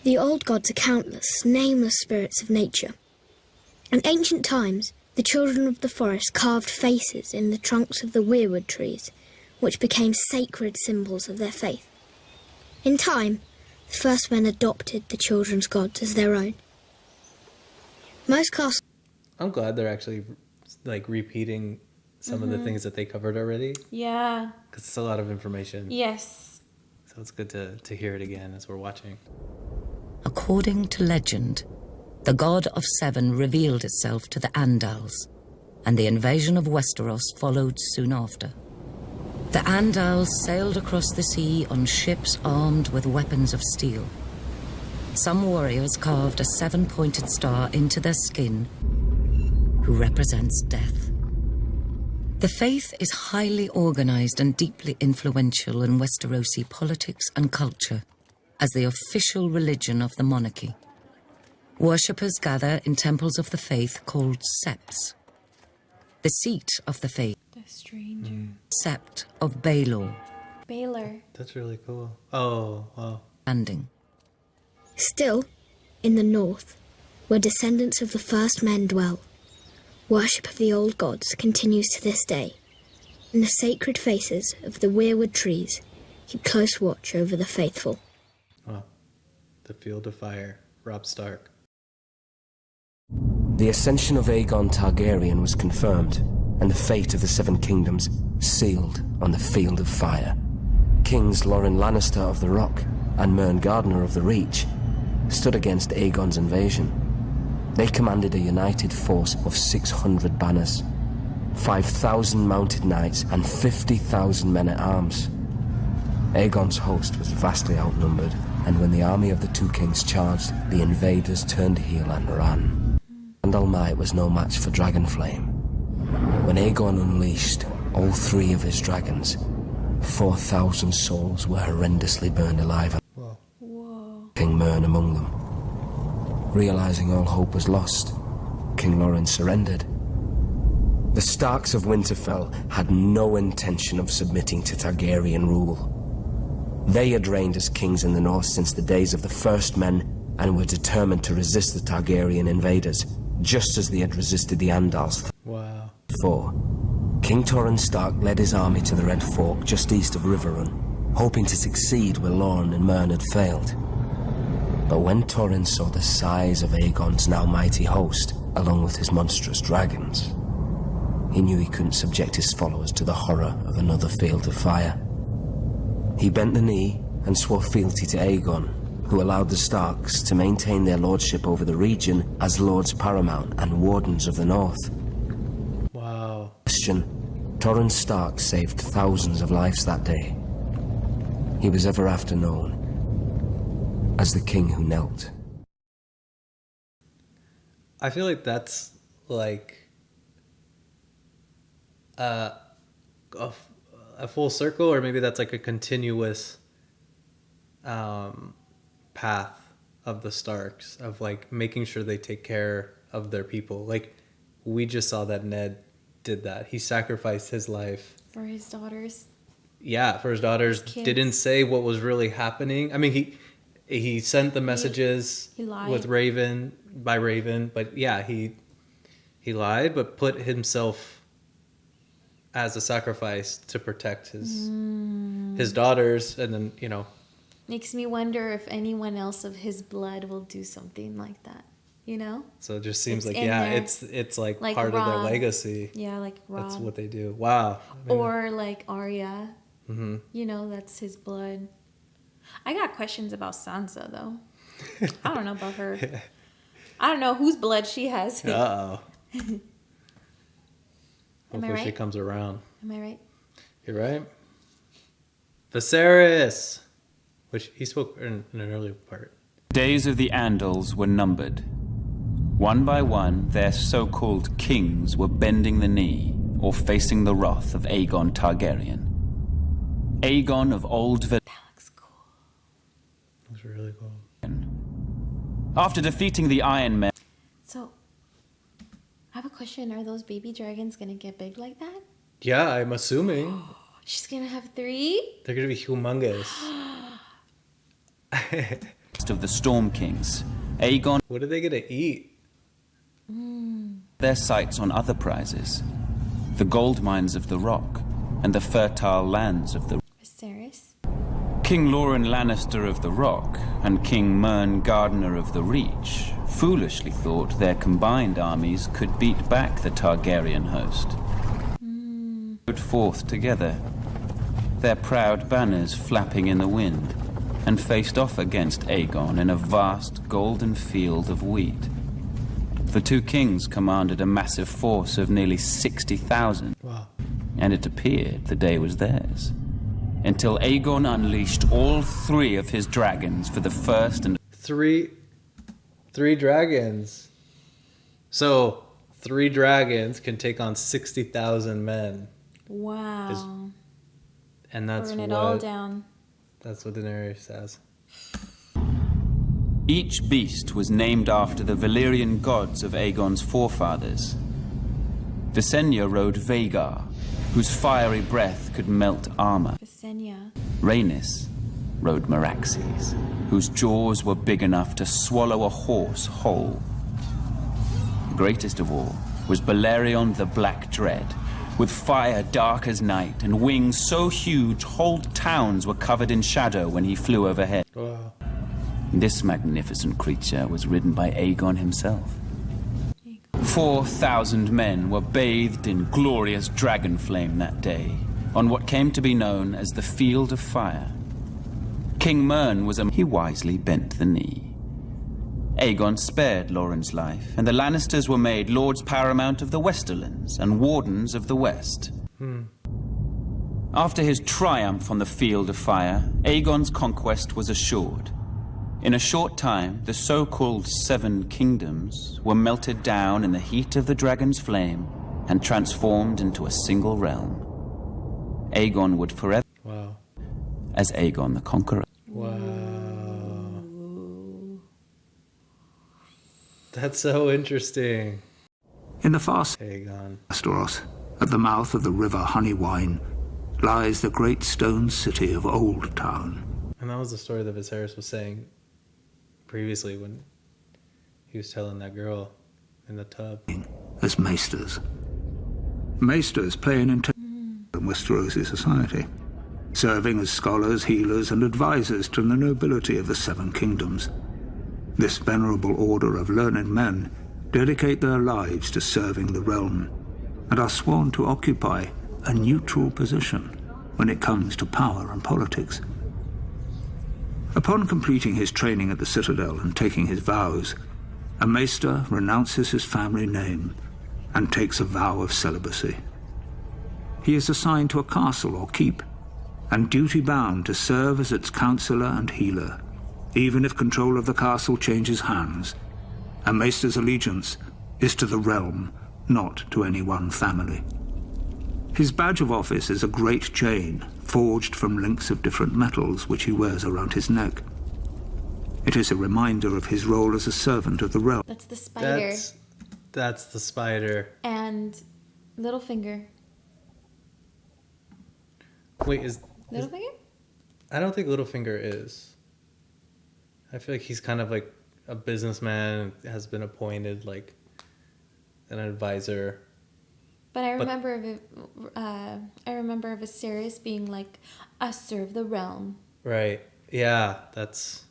Speaker 3: The old gods are countless, nameless spirits of nature. In ancient times, the children of the forest carved faces in the trunks of the weirwood trees, which became sacred symbols of their faith. In time, the first men adopted the children's gods as their own. Most castles...
Speaker 1: I'm glad they're actually like repeating some of the things that they covered already,
Speaker 2: Yeah.
Speaker 1: because it's a lot of information.
Speaker 2: Yes.
Speaker 1: So it's good to hear it again as we're watching.
Speaker 8: According to legend, the god of seven revealed itself to the Andals, and the invasion of Westeros followed soon after. The Andals sailed across the sea on ships armed with weapons of steel. Some warriors carved a seven-pointed star into their skin, who represents death. The faith is highly organized and deeply influential in Westerosi politics and culture as the official religion of the monarchy. Worshippers gather in temples of the faith called septs. The seat of the faith,
Speaker 2: The stranger.
Speaker 8: sept of Baelor,
Speaker 2: Baylor.
Speaker 1: That's really cool. Oh, wow.
Speaker 8: standing.
Speaker 3: Still, in the north, where descendants of the first men dwell, worship of the old gods continues to this day, and the sacred faces of the weirwood trees keep close watch over the faithful.
Speaker 1: Wow. The Field of Fire. Robb Stark.
Speaker 9: The ascension of Aegon Targaryen was confirmed, and the fate of the Seven Kingdoms sealed on the Field of Fire. Kings Loren Lannister of the Rock and Mern Gardner of the Reach stood against Aegon's invasion. They commanded a united force of 600 banners, 5,000 mounted knights and 50,000 men-at-arms. Aegon's host was vastly outnumbered, and when the army of the two kings charged, the invaders turned heel and ran. Andal might was no match for Dragonflame. When Aegon unleashed all three of his dragons, 4,000 souls were horrendously burned alive,
Speaker 1: Whoa.
Speaker 2: Whoa.
Speaker 9: King Mern among them. Realizing all hope was lost, King Loren surrendered. The Starks of Winterfell had no intention of submitting to Targaryen rule. They had reigned as kings in the north since the days of the First Men and were determined to resist the Targaryen invaders, just as they had resisted the Andals.
Speaker 1: Wow.
Speaker 9: 4. King Torrhen Stark led his army to the Red Fork just east of Riverrun, hoping to succeed where Lorne and Mern had failed. But when Torrhen saw the size of Aegon's now mighty host, along with his monstrous dragons, he knew he couldn't subject his followers to the horror of another Field of Fire. He bent the knee and swore fealty to Aegon, who allowed the Starks to maintain their lordship over the region as Lords Paramount and Wardens of the North.
Speaker 1: Wow.
Speaker 9: Question: Torrhen Stark saved thousands of lives that day. He was ever after known as the king who knelt.
Speaker 1: I feel like that's like a full circle, or maybe that's like a continuous path of the Starks, of like making sure they take care of their people. Like we just saw that Ned did that. He sacrificed his life
Speaker 2: For his daughters.
Speaker 1: Yeah, for his daughters.
Speaker 2: Kids.
Speaker 1: Didn't say what was really happening. I mean, he sent the messages
Speaker 2: he lied.
Speaker 1: with Raven, but yeah, he lied, but put himself as a sacrifice to protect his daughters, and then
Speaker 2: Makes me wonder if anyone else of his blood will do something like that.
Speaker 1: So it just seems
Speaker 2: It's
Speaker 1: like
Speaker 2: in there.
Speaker 1: it's like
Speaker 2: Like
Speaker 1: part of their
Speaker 2: Rob.
Speaker 1: legacy.
Speaker 2: Yeah, like Rob.
Speaker 1: That's what they do. Wow. I mean,
Speaker 2: Or like Arya. That's his blood. I got questions about Sansa though. I don't know about her. I don't know whose blood she has.
Speaker 1: uh-oh.
Speaker 2: Am I
Speaker 1: Hopefully she
Speaker 2: right?
Speaker 1: comes around.
Speaker 2: Am I right?
Speaker 1: You're right. Viserys, which he spoke in an earlier part.
Speaker 10: Days of the Andals were numbered.
Speaker 4: One by one, their so-called kings were bending the knee or facing the wrath of Aegon Targaryen. Aegon of Old Val-
Speaker 2: That looks cool.
Speaker 1: That's really cool.
Speaker 4: After defeating the Iron Men,
Speaker 2: So, I have a question. Are those baby dragons gonna get big like that?
Speaker 1: Yeah, I'm assuming
Speaker 2: She's gonna have 3?
Speaker 1: they're gonna be humongous.
Speaker 4: of the Storm Kings, Aegon
Speaker 1: What are they gonna eat?
Speaker 4: their sights on other prizes, the gold mines of the Rock and the fertile lands of the
Speaker 2: Viserys?
Speaker 4: King Loren Lannister of the Rock and King Mern Gardener of the Reach foolishly thought their combined armies could beat back the Targaryen host. Rode forth together, their proud banners flapping in the wind, and faced off against Aegon in a vast golden field of wheat. The two kings commanded a massive force of nearly 60,000,
Speaker 1: Wow.
Speaker 4: and it appeared the day was theirs. Until Aegon unleashed all 3 of his dragons for the first and
Speaker 1: Three dragons. So 3 dragons can take on 60,000 men,
Speaker 2: Wow.
Speaker 1: and that's
Speaker 2: Burn it
Speaker 1: what
Speaker 2: all down.
Speaker 1: that's what Daenerys says.
Speaker 4: each beast was named after the Valyrian gods of Aegon's forefathers. Visenya rode Vhagar, whose fiery breath could melt armor.
Speaker 2: Visenya.
Speaker 4: Rhaenys rode Meraxes, whose jaws were big enough to swallow a horse whole. Greatest of all was Balerion the Black Dread, with fire dark as night and wings so huge whole towns were covered in shadow when he flew overhead.
Speaker 1: Wow.
Speaker 4: This magnificent creature was ridden by Aegon himself. 4,000 men were bathed in glorious dragon flame that day, on what came to be known as the Field of Fire. King Mern was he wisely bent the knee. Aegon spared Loren's life, and the Lannisters were made lords paramount of the Westerlands and wardens of the West. After his triumph on the Field of Fire, Aegon's conquest was assured. In a short time, the so-called Seven Kingdoms were melted down in the heat of the dragon's flame and transformed into a single realm. Aegon would forever
Speaker 1: Wow.
Speaker 4: as Aegon the Conqueror.
Speaker 1: Wow. That's so interesting.
Speaker 6: In the far
Speaker 1: Aegon.
Speaker 6: Westeros, at the mouth of the river Honeywine, lies the great stone city of Old Town.
Speaker 1: And that was the story that Viserys was saying previously when he was telling that girl in the tub.
Speaker 6: As maesters. Maesters play an integral role in Westerosi society, serving as scholars, healers, and advisors to the nobility of the Seven Kingdoms. This venerable order of learned men dedicate their lives to serving the realm, and are sworn to occupy a neutral position when it comes to power and politics. Upon completing his training at the Citadel and taking his vows, a maester renounces his family name and takes a vow of celibacy. He is assigned to a castle or keep, and duty-bound to serve as its counselor and healer, even if control of the castle changes hands. A maester's allegiance is to the realm, not to any one family. His badge of office is a great chain, forged from links of different metals which he wears around his neck. It is a reminder of his role as a servant of the realm.
Speaker 2: That's the spider.
Speaker 1: That's the spider.
Speaker 2: And Littlefinger.
Speaker 1: Wait, is
Speaker 2: Littlefinger?
Speaker 1: I don't think Littlefinger is. I feel like he's kind of like a businessman, has been appointed like an advisor.
Speaker 2: But I remember Viserys being like, "I serve the realm."
Speaker 1: Right. Yeah, that's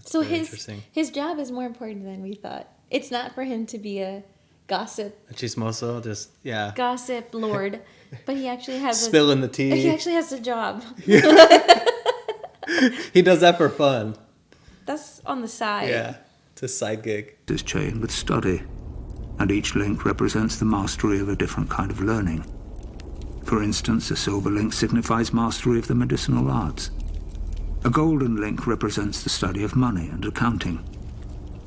Speaker 2: So
Speaker 1: very interesting.
Speaker 2: his job is more important than we thought. It's not for him to be a gossip
Speaker 1: Chismoso, just yeah.
Speaker 2: gossip lord, but he actually has
Speaker 1: Spilling the tea.
Speaker 2: He actually has a job.
Speaker 1: He does that for fun.
Speaker 2: That's on the side.
Speaker 1: Yeah. It's a side gig.
Speaker 6: His chain with study, and each link represents the mastery of a different kind of learning. For instance, a silver link signifies mastery of the medicinal arts. A golden link represents the study of money and accounting.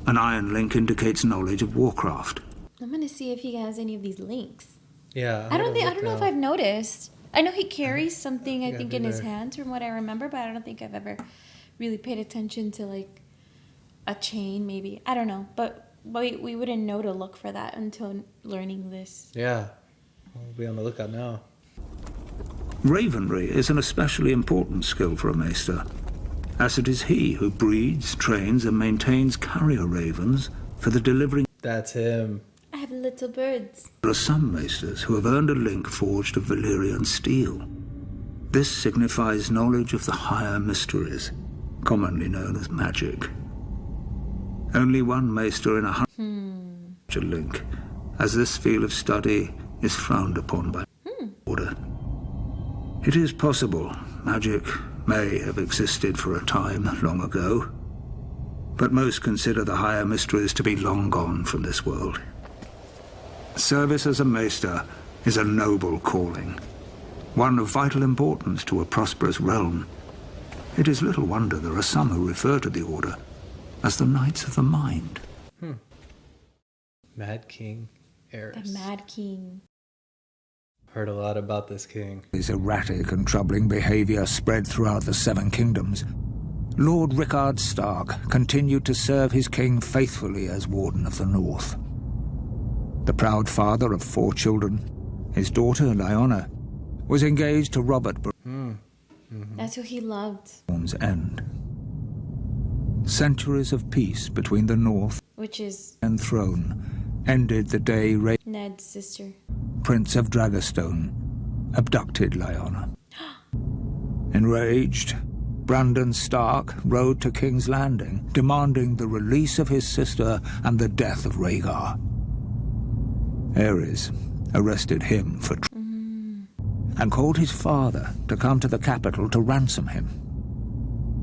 Speaker 6: An iron link indicates knowledge of warcraft.
Speaker 2: I'm gonna see if he has any of these links.
Speaker 1: Yeah.
Speaker 2: I don't know if I've noticed. I know he carries something, I
Speaker 1: Yeah,
Speaker 2: think,
Speaker 1: do
Speaker 2: in his
Speaker 1: there.
Speaker 2: hands from what I remember, but I don't think I've ever really paid attention to like a chain, maybe. I don't know. But we wouldn't know to look for that until learning this.
Speaker 1: Yeah. We'll be on the lookout now.
Speaker 6: Ravenry is an especially important skill for a maester, as it is he who breeds, trains, and maintains carrier ravens for the delivery.
Speaker 1: That's him.
Speaker 2: I have little birds.
Speaker 6: There are some maesters who have earned a link forged of Valyrian steel. This signifies knowledge of the higher mysteries, commonly known as magic. Only one maester in 100 link, as this field of study is frowned upon by order. It is possible magic may have existed for a time long ago, but most consider the higher mysteries to be long gone from this world. Service as a maester is a noble calling, one of vital importance to a prosperous realm. It is little wonder there are some who refer to the order as the Knights of the Mind.
Speaker 1: Mad King Eris.
Speaker 2: The Mad King.
Speaker 1: Heard a lot about this king.
Speaker 6: His erratic and troubling behavior spread throughout the Seven Kingdoms. Lord Rickard Stark continued to serve his king faithfully as Warden of the North. The proud father of 4 children, his daughter Lyanna, was engaged to Robert
Speaker 2: That's who he loved.
Speaker 6: Baratheon's end. Centuries of peace between the North
Speaker 2: Which is
Speaker 6: and throne ended the day
Speaker 2: Ned's sister.
Speaker 6: Prince of Dragonstone abducted Lyanna. Enraged, Brandon Stark rode to King's Landing, demanding the release of his sister and the death of Rhaegar. Aerys arrested him for and called his father to come to the capital to ransom him.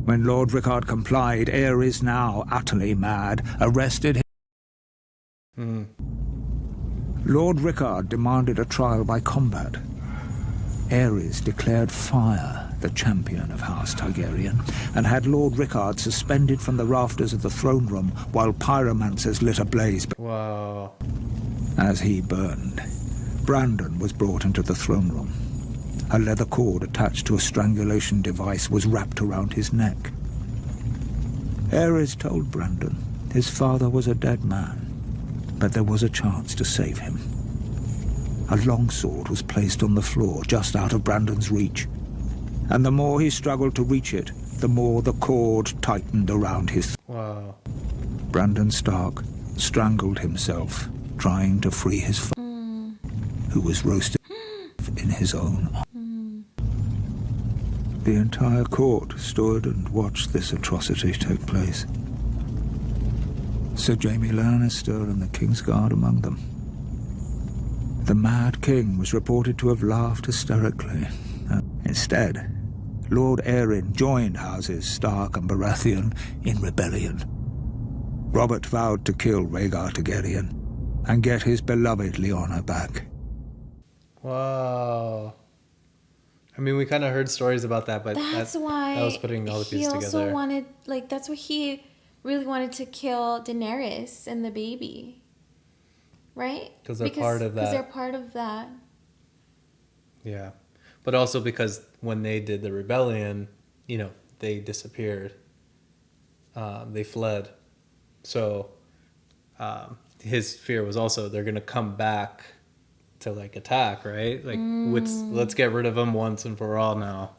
Speaker 6: When Lord Rickard complied, Aerys, now utterly mad, arrested him. Lord Rickard demanded a trial by combat. Aerys declared fire the champion of House Targaryen and had Lord Rickard suspended from the rafters of the throne room while pyromancers lit a blaze.
Speaker 1: Wow.
Speaker 6: As he burned, Brandon was brought into the throne room. A leather cord attached to a strangulation device was wrapped around his neck. Aerys told Brandon his father was a dead man, but there was a chance to save him. A longsword was placed on the floor just out of Brandon's reach, and the more he struggled to reach it, the more the cord tightened around his.
Speaker 1: Wow.
Speaker 6: Brandon Stark strangled himself trying to free his father, who was roasted in his own honor. The entire court stood and watched this atrocity take place. Sir Jaime Lannister and the Kingsguard among them. The Mad King was reported to have laughed hysterically. Instead, Lord Aerin joined houses Stark and Baratheon in rebellion. Robert vowed to kill Rhaegar Targaryen and get his beloved Lyanna back.
Speaker 1: Wow. I mean, we kind of heard stories about that, but
Speaker 2: That's why
Speaker 1: that was putting all the
Speaker 2: he
Speaker 1: pieces
Speaker 2: also
Speaker 1: together.
Speaker 2: wanted, like, that's why he really wanted to kill Daenerys and the baby. Right?
Speaker 1: 'Cause they're part of that.
Speaker 2: Because they're part of that.
Speaker 1: Yeah. But also because when they did the rebellion, you know, they disappeared. They fled. So his fear was also they're going to come back to, like, attack, right? Like, let's get rid of them once and for all now.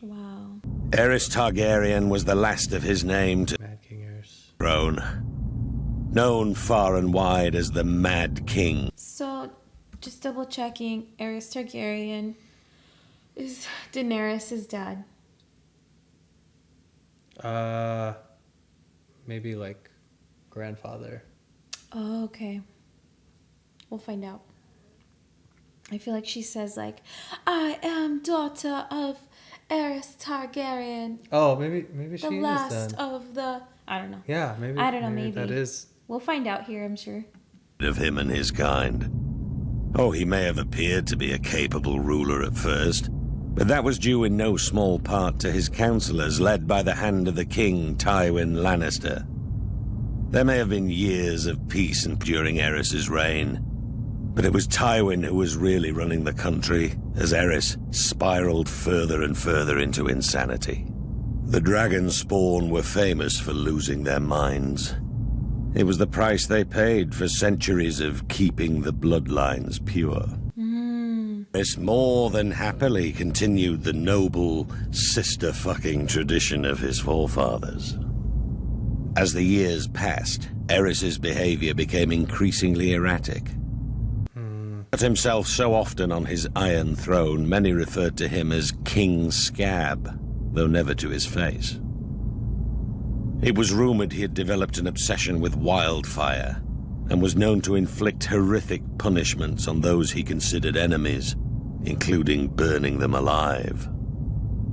Speaker 2: Wow.
Speaker 10: Aerys Targaryen was the last of his name to
Speaker 1: Mad King Eris.
Speaker 10: throne, known far and wide as the Mad King.
Speaker 2: So, just double checking, Aerys Targaryen is Daenerys' dad.
Speaker 1: Maybe like grandfather.
Speaker 2: Oh, okay. We'll find out. I feel like she says, like, I am daughter of Aerys Targaryen,
Speaker 1: Oh, maybe
Speaker 2: the
Speaker 1: she
Speaker 2: last
Speaker 1: is then.
Speaker 2: of the... I don't know.
Speaker 1: Yeah, maybe.
Speaker 2: I don't know, maybe.
Speaker 1: that is.
Speaker 2: We'll find out here, I'm sure.
Speaker 10: Of him and his kind. Oh, he may have appeared to be a capable ruler at first, But that was due in no small part to his counselors, led by the hand of the king, Tywin Lannister. There may have been years of peace during Aerys's reign, but it was Tywin who was really running the country as Aerys spiraled further and further into insanity. The dragon spawn were famous for losing their minds. It was the price they paid for centuries of keeping the bloodlines pure. Aerys more than happily continued the noble sister-fucking tradition of his forefathers. As the years passed, Aerys's behavior became increasingly erratic. But himself so often on his iron throne, many referred to him as King Scab, though never to his face. It was rumored he had developed an obsession with wildfire and was known to inflict horrific punishments on those he considered enemies, including burning them alive.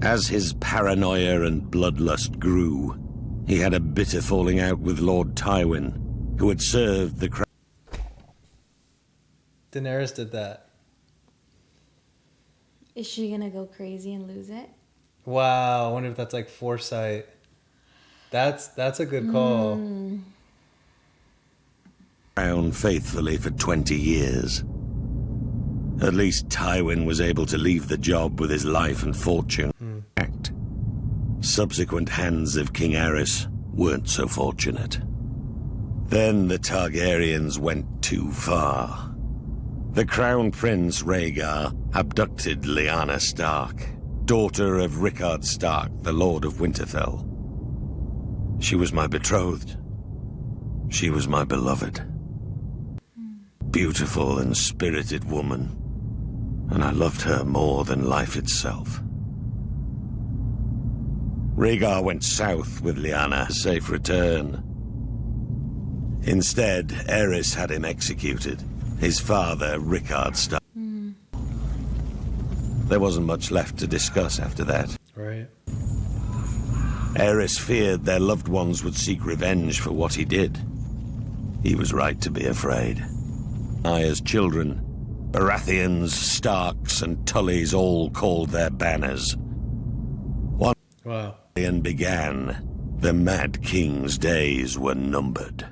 Speaker 10: As his paranoia and bloodlust grew, he had a bitter falling out with Lord Tywin, who had served the crown.
Speaker 1: Daenerys did that.
Speaker 2: Is she gonna go crazy and lose it?
Speaker 1: Wow, I wonder if that's like foresight. That's a good call.
Speaker 10: Crown faithfully for 20 years. At least Tywin was able to leave the job with his life and fortune intact. Subsequent hands of King Aerys weren't so fortunate. Then the Targaryens went too far. The Crown Prince Rhaegar abducted Lyanna Stark, daughter of Rickard Stark, the Lord of Winterfell. She was my betrothed. She was my beloved. Beautiful and spirited woman, and I loved her more than life itself. Rhaegar went south with Lyanna, safe return. Instead, Aerys had him executed, his father, Rickard Stark. There wasn't much left to discuss after that.
Speaker 1: Right.
Speaker 10: Aerys feared their loved ones would seek revenge for what he did. He was right to be afraid. As children, Baratheons, Starks, and Tullys all called their banners. Once Rebellion began, the Mad King's days were numbered.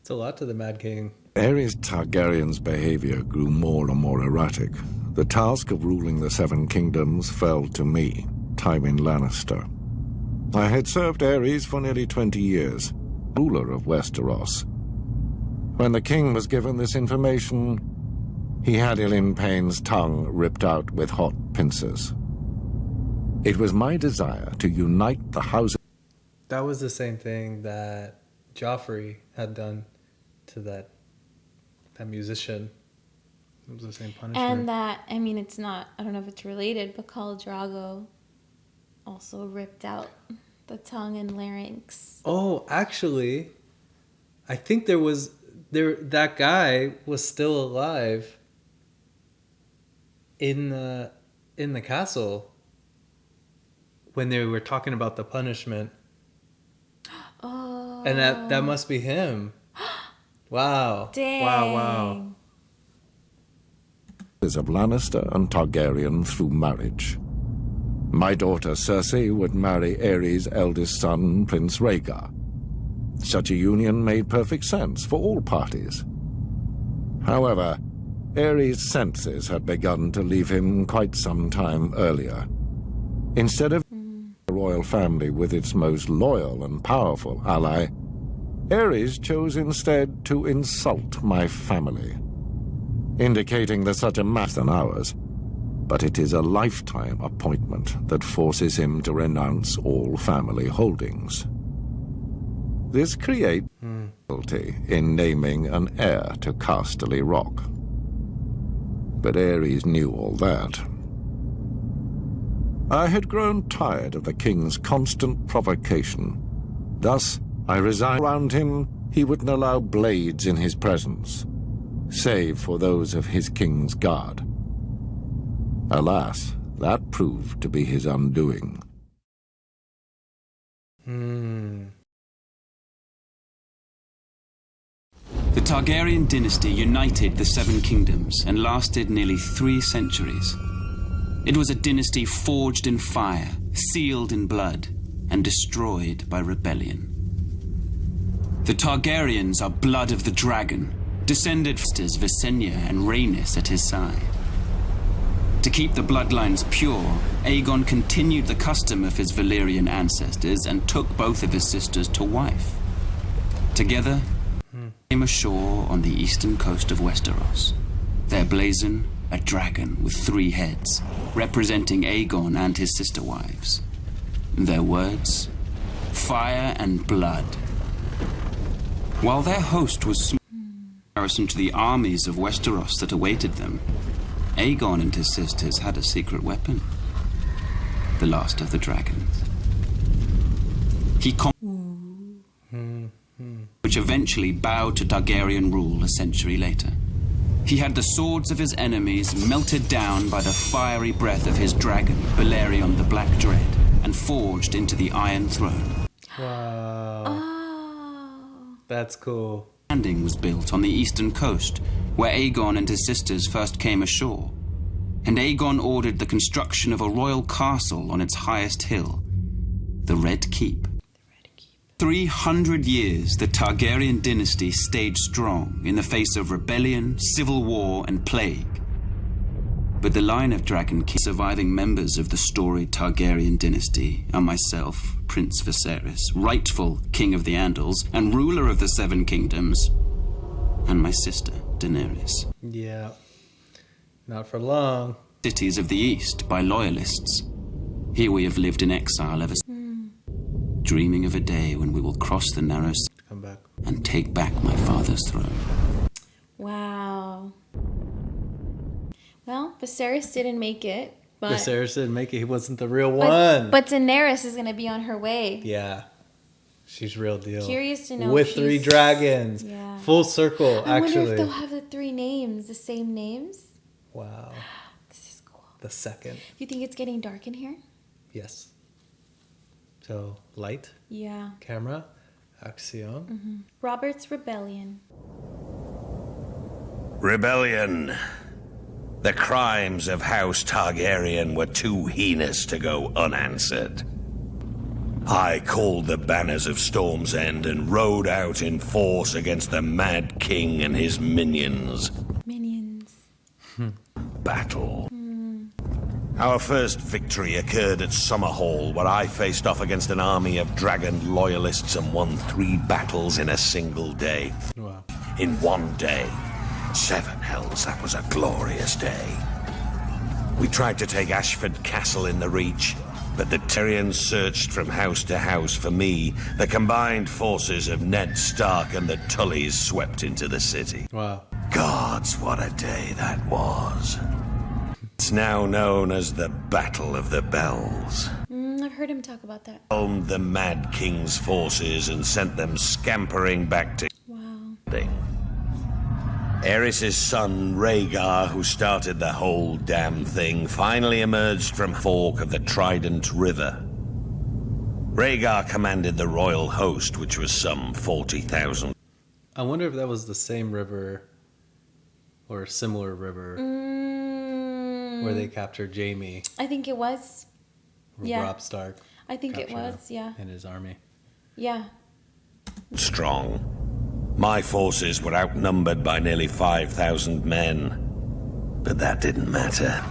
Speaker 1: It's a lot to the Mad King.
Speaker 7: Aerys Targaryen's behavior grew more and more erratic. The task of ruling the Seven Kingdoms fell to me, Tywin Lannister. I had served Aerys for nearly 20 years, ruler of Westeros. When the king was given this information, he had Ilyn Payne's tongue ripped out with hot pincers. It was my desire to unite the House.
Speaker 1: That was the same thing that Joffrey had done to that musician. It was the same punishment.
Speaker 2: And that, I mean, it's not, I don't know if it's related, but Khal Drogo also ripped out the tongue and larynx.
Speaker 1: Oh, actually, I think that guy was still alive in the castle when they were talking about the punishment.
Speaker 2: Oh.
Speaker 1: And that must be him. Wow.
Speaker 2: Dang.
Speaker 1: Wow.
Speaker 7: Of Lannister and Targaryen through marriage. My daughter Cersei would marry Aerys' eldest son, Prince Rhaegar. Such a union made perfect sense for all parties. However, Aerys' senses had begun to leave him quite some time earlier. Instead of the royal family with its most loyal and powerful ally, Aerys chose instead to insult my family, indicating that such a match than ours, but it is a lifetime appointment that forces him to renounce all family holdings. This creates difficulty in naming an heir to Casterly Rock. But Aerys knew all that. I had grown tired of the king's constant provocation. Thus, I resigned. Around him, he wouldn't allow blades in his presence, save for those of his king's guard. Alas, that proved to be his undoing.
Speaker 4: The Targaryen dynasty united the Seven Kingdoms and lasted nearly 3 centuries. It was a dynasty forged in fire, sealed in blood, and destroyed by rebellion. The Targaryens are blood of the dragon, descended from Visenya and Rhaenys at his side. To keep the bloodlines pure, Aegon continued the custom of his Valyrian ancestors and took both of his sisters to wife. Together, they came ashore on the eastern coast of Westeros. Their blazon, a dragon with 3 heads, representing Aegon and his sister wives. Their words, fire and blood. While their host was small in comparison to the armies of Westeros that awaited them, Aegon and his sisters had a secret weapon. The last of the dragons. He which eventually bowed to Targaryen rule a century later. He had the swords of his enemies melted down by the fiery breath of his dragon, Balerion the Black Dread, and forged into the Iron Throne.
Speaker 1: Wow.
Speaker 2: Oh.
Speaker 1: That's cool.
Speaker 4: Landing was built on the eastern coast, where Aegon and his sisters first came ashore. And Aegon ordered the construction of a royal castle on its highest hill, the Red Keep. 300 years, the Targaryen dynasty stayed strong in the face of rebellion, civil war, and plague. But the line of Dragon King surviving members of the storied Targaryen dynasty are myself, Prince Viserys, rightful King of the Andals and ruler of the Seven Kingdoms, and my sister, Daenerys.
Speaker 1: Yeah. Not for long.
Speaker 4: Cities of the East by loyalists. Here we have lived in exile ever since. Dreaming of a day when we will cross the narrow sea
Speaker 1: Come back.
Speaker 4: and take back my father's throne.
Speaker 2: Wow. Well, Viserys didn't make it, but
Speaker 1: Viserys didn't make it. He wasn't the real one.
Speaker 2: but Daenerys is gonna be on her way.
Speaker 1: Yeah. She's real deal.
Speaker 2: Curious to know
Speaker 1: With
Speaker 2: if
Speaker 1: 3
Speaker 2: she's-
Speaker 1: dragons.
Speaker 2: Yeah.
Speaker 1: Full circle,
Speaker 2: I
Speaker 1: actually.
Speaker 2: wonder if they'll have the 3 names, the same names.
Speaker 1: Wow.
Speaker 2: This is cool.
Speaker 1: The second.
Speaker 2: You think it's getting dark in here?
Speaker 1: Yes. So, light,
Speaker 2: Yeah.
Speaker 1: camera, action.
Speaker 2: Robert's Rebellion.
Speaker 10: Rebellion. The crimes of House Targaryen were too heinous to go unanswered. I called the banners of Storm's End and rode out in force against the Mad King and his minions.
Speaker 2: Minions.
Speaker 10: Battle. Our first victory occurred at Summerhall, where I faced off against an army of dragon loyalists and won 3 battles in a single day.
Speaker 1: Wow.
Speaker 10: In one day. 7 hells, that was a glorious day. We tried to take Ashford Castle in the Reach, but the Tyrians searched from house to house for me. The combined forces of Ned Stark and the Tullys swept into the city.
Speaker 1: Wow.
Speaker 10: Gods, what a day that was. It's now known as the Battle of the Bells.
Speaker 2: I've heard him talk about that.
Speaker 10: Calmed the Mad King's forces and sent them scampering back to
Speaker 2: Wow.
Speaker 10: Aerys' son, Rhaegar, who started the whole damn thing, finally emerged from fork of the Trident River. Rhaegar commanded the royal host, which was some 40,000.
Speaker 1: I wonder if that was the same river or a similar river where they captured Jaime.
Speaker 2: I think it was. Yeah.
Speaker 1: Robb Stark.
Speaker 2: I think it
Speaker 1: captured
Speaker 2: was, yeah.
Speaker 1: And his army.
Speaker 2: Yeah.
Speaker 10: Strong. My forces were outnumbered by nearly 5,000 men. But that didn't matter.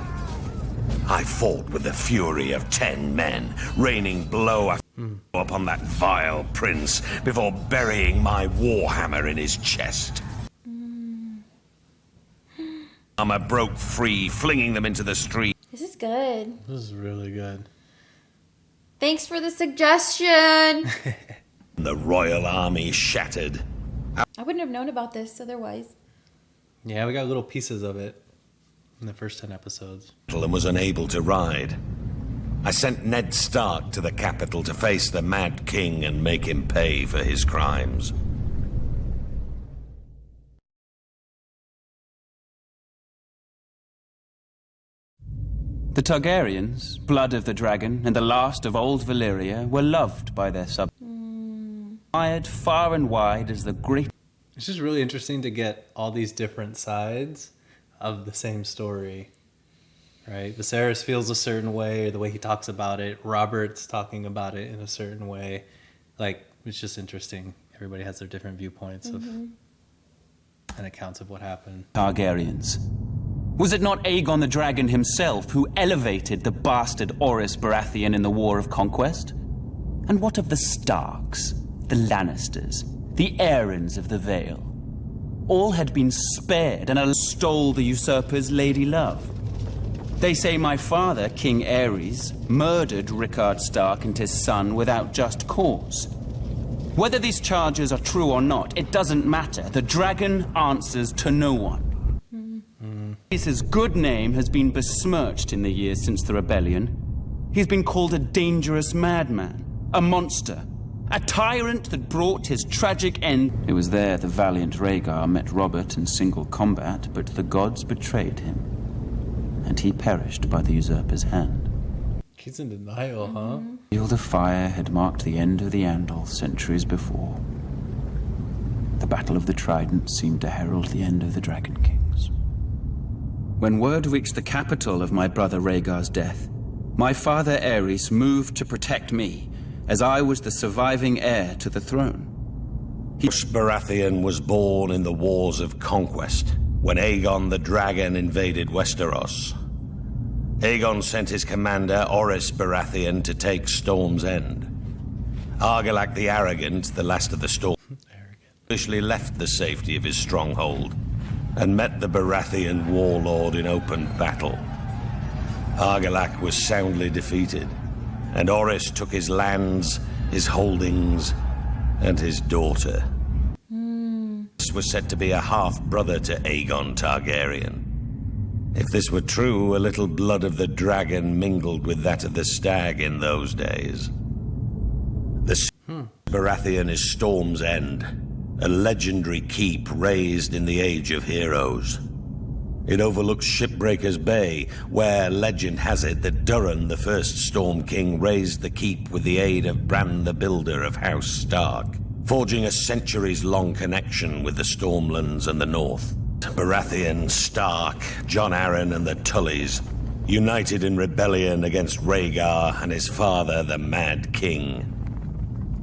Speaker 10: I fought with the fury of 10 men, raining blow upon that vile prince before burying my warhammer in his chest. Armor broke free, flinging them into the street.
Speaker 2: This is good.
Speaker 1: This is really good.
Speaker 2: Thanks for the suggestion.
Speaker 10: The royal army shattered.
Speaker 2: I wouldn't have known about this otherwise.
Speaker 1: Yeah, we got little pieces of it in the first 10 episodes.
Speaker 10: And was unable to ride. I sent Ned Stark to the capital to face the Mad King and make him pay for his crimes.
Speaker 4: The Targaryens, blood of the dragon, and the last of old Valyria, were loved by their subjects. Admired far and wide as the great
Speaker 1: It's just really interesting to get all these different sides of the same story, right? Viserys feels a certain way, the way he talks about it. Robert's talking about it in a certain way. Like, it's just interesting. Everybody has their different viewpoints of and accounts of what happened.
Speaker 11: Targaryens. Was it not Aegon the Dragon himself who elevated the bastard Orys Baratheon in the War of Conquest? And what of the Starks, the Lannisters, the Aarons of the Vale? All had been spared and stole the usurper's lady love. They say my father, King Aerys, murdered Rickard Stark and his son without just cause. Whether these charges are true or not, it doesn't matter. The dragon answers to no one. His good name has been besmirched in the years since the rebellion. He's been called a dangerous madman, a monster, a tyrant that brought his tragic end. It was there the valiant Rhaegar met Robert in single combat, but the gods betrayed him, and he perished by the usurper's hand.
Speaker 1: He's in denial, huh?
Speaker 11: The Field of Fire had marked the end of the Andal centuries before. The Battle of the Trident seemed to herald the end of the Dragon Kings. When word reached the capital of my brother Rhaegar's death, my father Aerys moved to protect me, as I was the surviving heir to the throne.
Speaker 10: Baratheon was born in the Wars of Conquest, when Aegon the Dragon invaded Westeros. Aegon sent his commander, Orys Baratheon, to take Storm's End. Argilac the Arrogant, the last of the Storm, officially left the safety of his stronghold and met the Baratheon warlord in open battle. Argilac was soundly defeated, and Orys took his lands, his holdings, and his daughter. This was said to be a half-brother to Aegon Targaryen. If this were true, a little blood of the dragon mingled with that of the stag in those days. The Baratheon is Storm's End, a legendary keep raised in the Age of Heroes. It overlooks Shipbreaker's Bay, where legend has it that Durin, the first Storm King, raised the keep with the aid of Bran the Builder of House Stark, forging a centuries-long connection with the Stormlands and the North. Baratheon, Stark, Jon Arryn and the Tullys, united in rebellion against Rhaegar and his father, the Mad King.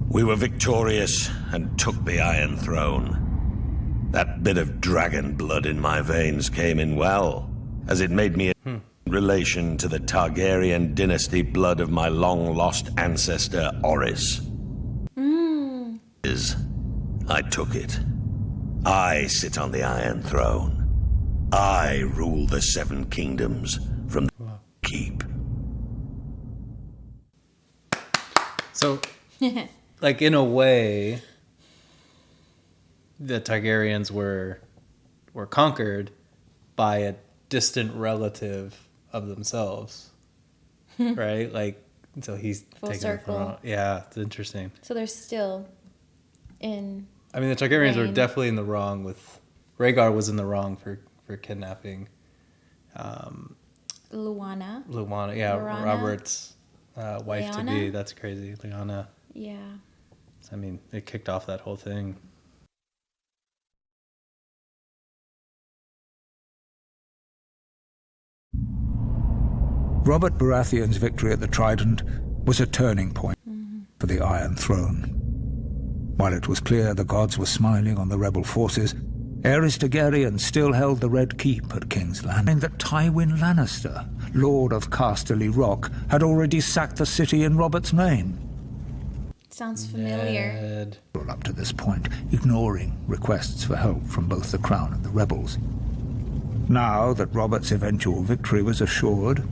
Speaker 10: We were victorious and took the Iron Throne. That bit of dragon blood in my veins came in well, as it made me in relation to the Targaryen dynasty blood of my long-lost ancestor, Orys. I took it. I sit on the Iron Throne. I rule the Seven Kingdoms from the keep.
Speaker 1: So, like, in a way, the Targaryens were conquered by a distant relative of themselves, right? Like, so he's
Speaker 2: Full
Speaker 1: taken
Speaker 2: circle.
Speaker 1: it from, yeah, it's interesting.
Speaker 2: So they're still in.
Speaker 1: I mean, the Targaryens were
Speaker 2: reign.
Speaker 1: definitely in the wrong with... Rhaegar was in the wrong for kidnapping
Speaker 2: Luana.
Speaker 1: yeah,
Speaker 2: Lorana?
Speaker 1: Robert's wife-to-be.
Speaker 2: Lyanna?
Speaker 1: That's crazy, Lyanna.
Speaker 2: Yeah.
Speaker 1: I mean, it kicked off that whole thing.
Speaker 6: Robert Baratheon's victory at the Trident was a turning point for the Iron Throne. While it was clear the gods were smiling on the rebel forces, Aerys Targaryen still held the Red Keep at King's Landing, and that Tywin Lannister, Lord of Casterly Rock, had already sacked the city in Robert's name.
Speaker 2: Sounds familiar.
Speaker 1: Ned.
Speaker 6: Up to this point, ignoring requests for help from both the Crown and the rebels. Now that Robert's eventual victory was assured,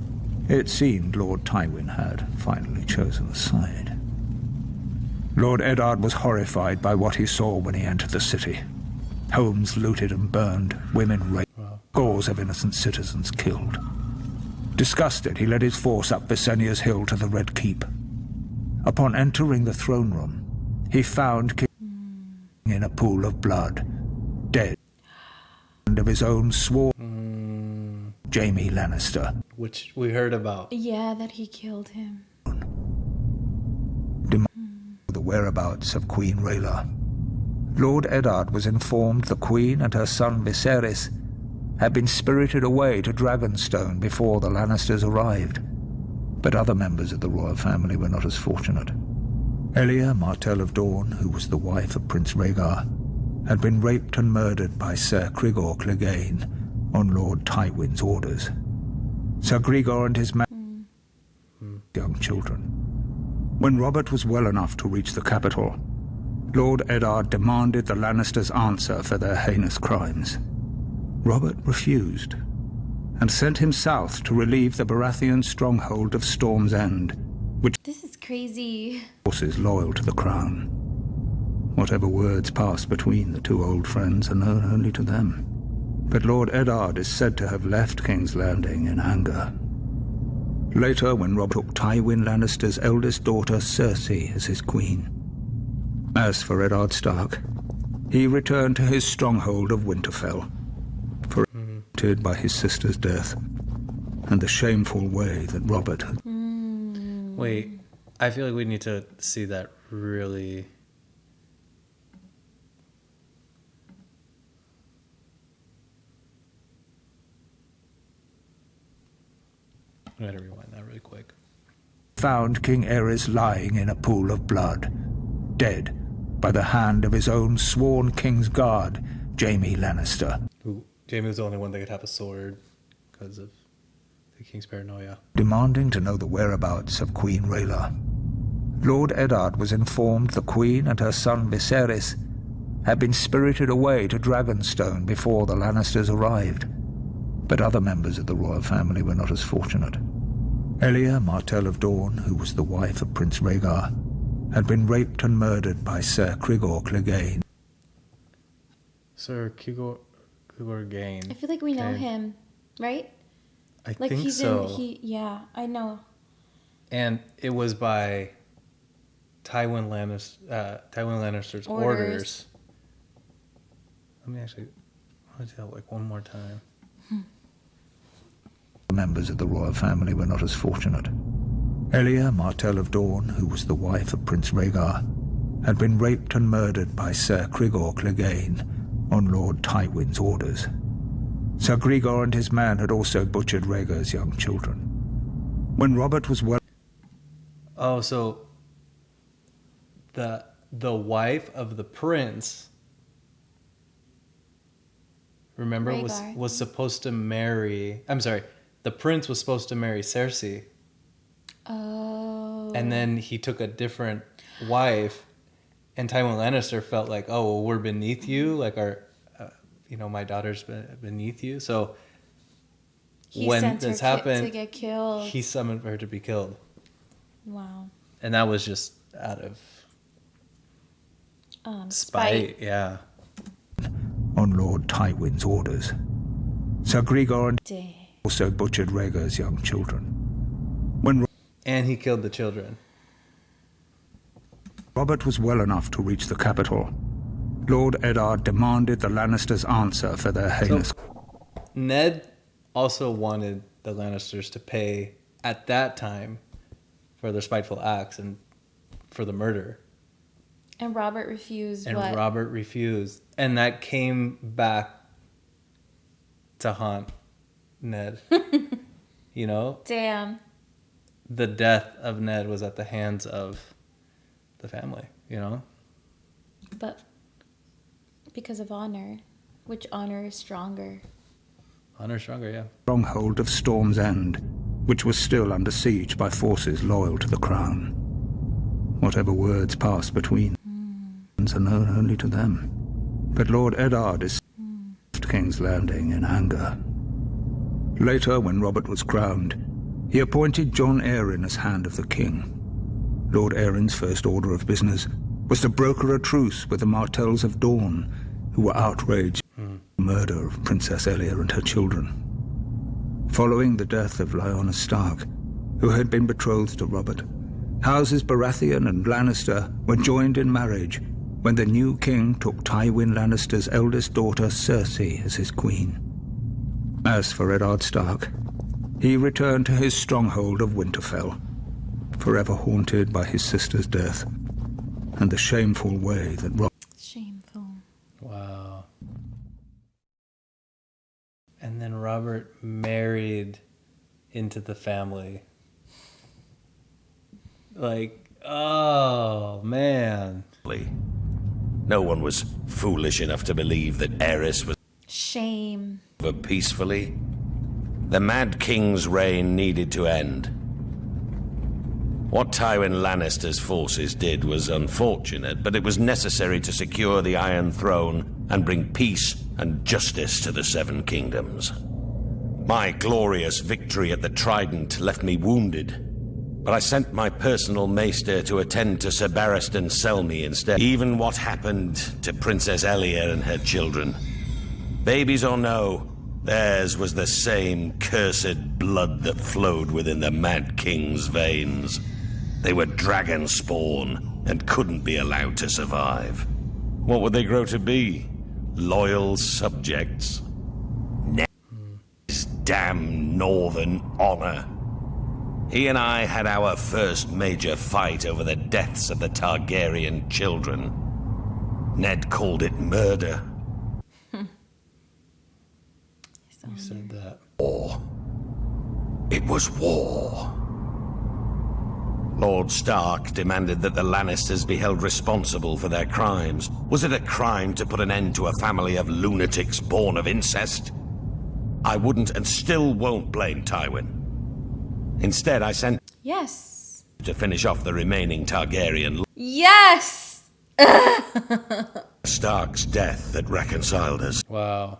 Speaker 6: it seemed Lord Tywin had finally chosen a side. Lord Eddard was horrified by what he saw when he entered the city. Homes looted and burned, women raped, scores of innocent citizens killed. Disgusted, he led his force up Visenia's Hill to the Red Keep. Upon entering the throne room, he found King in a pool of blood, dead, and of his own sworn Jaime Lannister.
Speaker 1: Which we heard about.
Speaker 2: Yeah, that he killed him.
Speaker 6: The whereabouts of Queen Rhaela. Lord Eddard was informed the Queen and her son Viserys had been spirited away to Dragonstone before the Lannisters arrived. But other members of the royal family were not as fortunate. Elia, Martell of Dorne, who was the wife of Prince Rhaegar, had been raped and murdered by Ser Crigor Clegane on Lord Tywin's orders. Sir Grigor and his young children. When Robert was well enough to reach the capital, Lord Eddard demanded the Lannisters answer for their heinous crimes. Robert refused, and sent him south to relieve the Baratheon stronghold of Storm's End, which
Speaker 2: This is crazy.
Speaker 6: forces loyal to the crown. Whatever words passed between the two old friends are known only to them. But Lord Eddard is said to have left King's Landing in anger. Later, when Robert took Tywin Lannister's eldest daughter Cersei as his queen. As for Eddard Stark, he returned to his stronghold of Winterfell, tortured by his sister's death, and the shameful way that Robert had...
Speaker 1: Wait, I feel like we need to see that really... I gotta rewind that really quick.
Speaker 6: found King Aerys lying in a pool of blood, dead by the hand of his own sworn King's Guard, Jaime Lannister.
Speaker 1: Who, Jaime was the only one that could have a sword because of the King's paranoia.
Speaker 6: Demanding to know the whereabouts of Queen Rhaela. Lord Eddard was informed the Queen and her son Viserys had been spirited away to Dragonstone before the Lannisters arrived. But other members of the royal family were not as fortunate. Elia, Martell of Dorne, who was the wife of Prince Rhaegar, had been raped and murdered by Ser Crigor Clegane.
Speaker 1: Sir Crigor Clegane.
Speaker 2: I feel like we know
Speaker 1: Okay.
Speaker 2: him, right?
Speaker 1: I
Speaker 2: Like
Speaker 1: think
Speaker 2: he's
Speaker 1: so.
Speaker 2: yeah, I know.
Speaker 1: And it was by Tywin Lannister's orders. Let me actually, I want to tell like one more time.
Speaker 6: Members of the royal family were not as fortunate. Elia, Martell of Dorne, who was the wife of Prince Rhaegar, had been raped and murdered by Ser Crigor Clegane on Lord Tywin's orders. Sir Grigor and his man had also butchered Rhaegar's young children. When Robert was well...
Speaker 1: Oh, so the wife of the prince, remember,
Speaker 2: Rhaegar.
Speaker 1: was supposed to marry... I'm sorry, the prince was supposed to marry Cersei.
Speaker 2: Oh.
Speaker 1: And then he took a different wife, and Tywin Lannister felt like, oh, well, we're beneath you, like our, my daughter's beneath you. So
Speaker 2: He
Speaker 1: when
Speaker 2: sent
Speaker 1: this
Speaker 2: her
Speaker 1: happened,
Speaker 2: to get killed.
Speaker 1: he summoned her to be killed,
Speaker 2: Wow.
Speaker 1: and that was just out of spite. Yeah.
Speaker 6: on Lord Tywin's orders. Sir Grigor and
Speaker 2: Dang.
Speaker 6: also butchered Rhaegar's young children. When
Speaker 1: And he killed the children.
Speaker 6: Robert was well enough to reach the capital, Lord Eddard demanded the Lannisters answer for their heinous...
Speaker 1: Ned also wanted the Lannisters to pay at that time for their spiteful acts and for the murder.
Speaker 2: And Robert refused
Speaker 1: And
Speaker 2: what?
Speaker 1: Robert refused. And that came back to haunt Ned.
Speaker 2: Damn.
Speaker 1: The death of Ned was at the hands of the family,
Speaker 2: But because of honor, which honor is stronger?
Speaker 1: Honor stronger, yeah.
Speaker 6: stronghold of Storm's End, which was still under siege by forces loyal to the crown. Whatever words passed between are known only to them. But Lord Eddard is King's Landing in anger. Later, when Robert was crowned, he appointed Jon Arryn as Hand of the King. Lord Arryn's first order of business was to broker a truce with the Martells of Dorne, who were outraged at the murder of Princess Elia and her children. Following the death of Lyanna Stark, who had been betrothed to Robert, houses Baratheon and Lannister were joined in marriage when the new king took Tywin Lannister's eldest daughter Cersei as his queen. As for Eddard Stark, he returned to his stronghold of Winterfell, forever haunted by his sister's death and the shameful way that Robert
Speaker 2: Shameful.
Speaker 1: Wow. And then Robert married into the family. Like, oh, man.
Speaker 10: No one was foolish enough to believe that Aerys was
Speaker 2: Shame.
Speaker 10: over peacefully. The Mad King's reign needed to end. What Tywin Lannister's forces did was unfortunate, but it was necessary to secure the Iron Throne and bring peace and justice to the Seven Kingdoms. My glorious victory at the Trident left me wounded, but I sent my personal maester to attend to Sir Barristan Selmy instead. Even what happened to Princess Elia and her children. Babies or no, theirs was the same cursed blood that flowed within the Mad King's veins. They were dragon spawn and couldn't be allowed to survive. What would they grow to be? Loyal subjects? His damn northern honor. He and I had our first major fight over the deaths of the Targaryen children. Ned called it murder.
Speaker 1: You said that.
Speaker 10: War. It was war. Lord Stark demanded that the Lannisters be held responsible for their crimes. Was it a crime to put an end to a family of lunatics born of incest? I wouldn't and still won't blame Tywin. Instead, I sent
Speaker 2: Yes.
Speaker 10: to finish off the remaining Targaryen.
Speaker 2: Yes!
Speaker 10: Stark's death that reconciled us.
Speaker 1: Wow.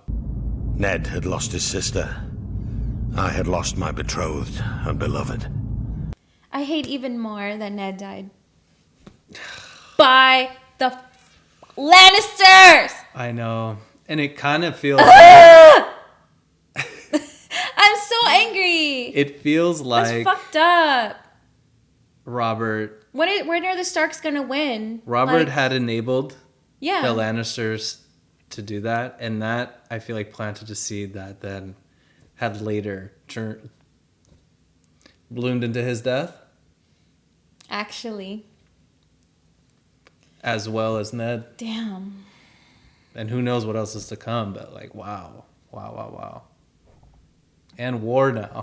Speaker 10: Ned had lost his sister. I had lost my betrothed and beloved.
Speaker 2: I hate even more that Ned died. By the Lannisters!
Speaker 1: I know. And it kind of feels
Speaker 2: I'm so angry.
Speaker 1: it feels like
Speaker 2: That's fucked up.
Speaker 1: Robert
Speaker 2: When are the Starks gonna win?
Speaker 1: Robert had enabled
Speaker 2: yeah.
Speaker 1: the Lannisters to do that, and that I feel like planted a seed that then had later bloomed into his death,
Speaker 2: Actually.
Speaker 1: as well as Ned.
Speaker 2: Damn.
Speaker 1: And who knows what else is to come, but like, wow. And war now.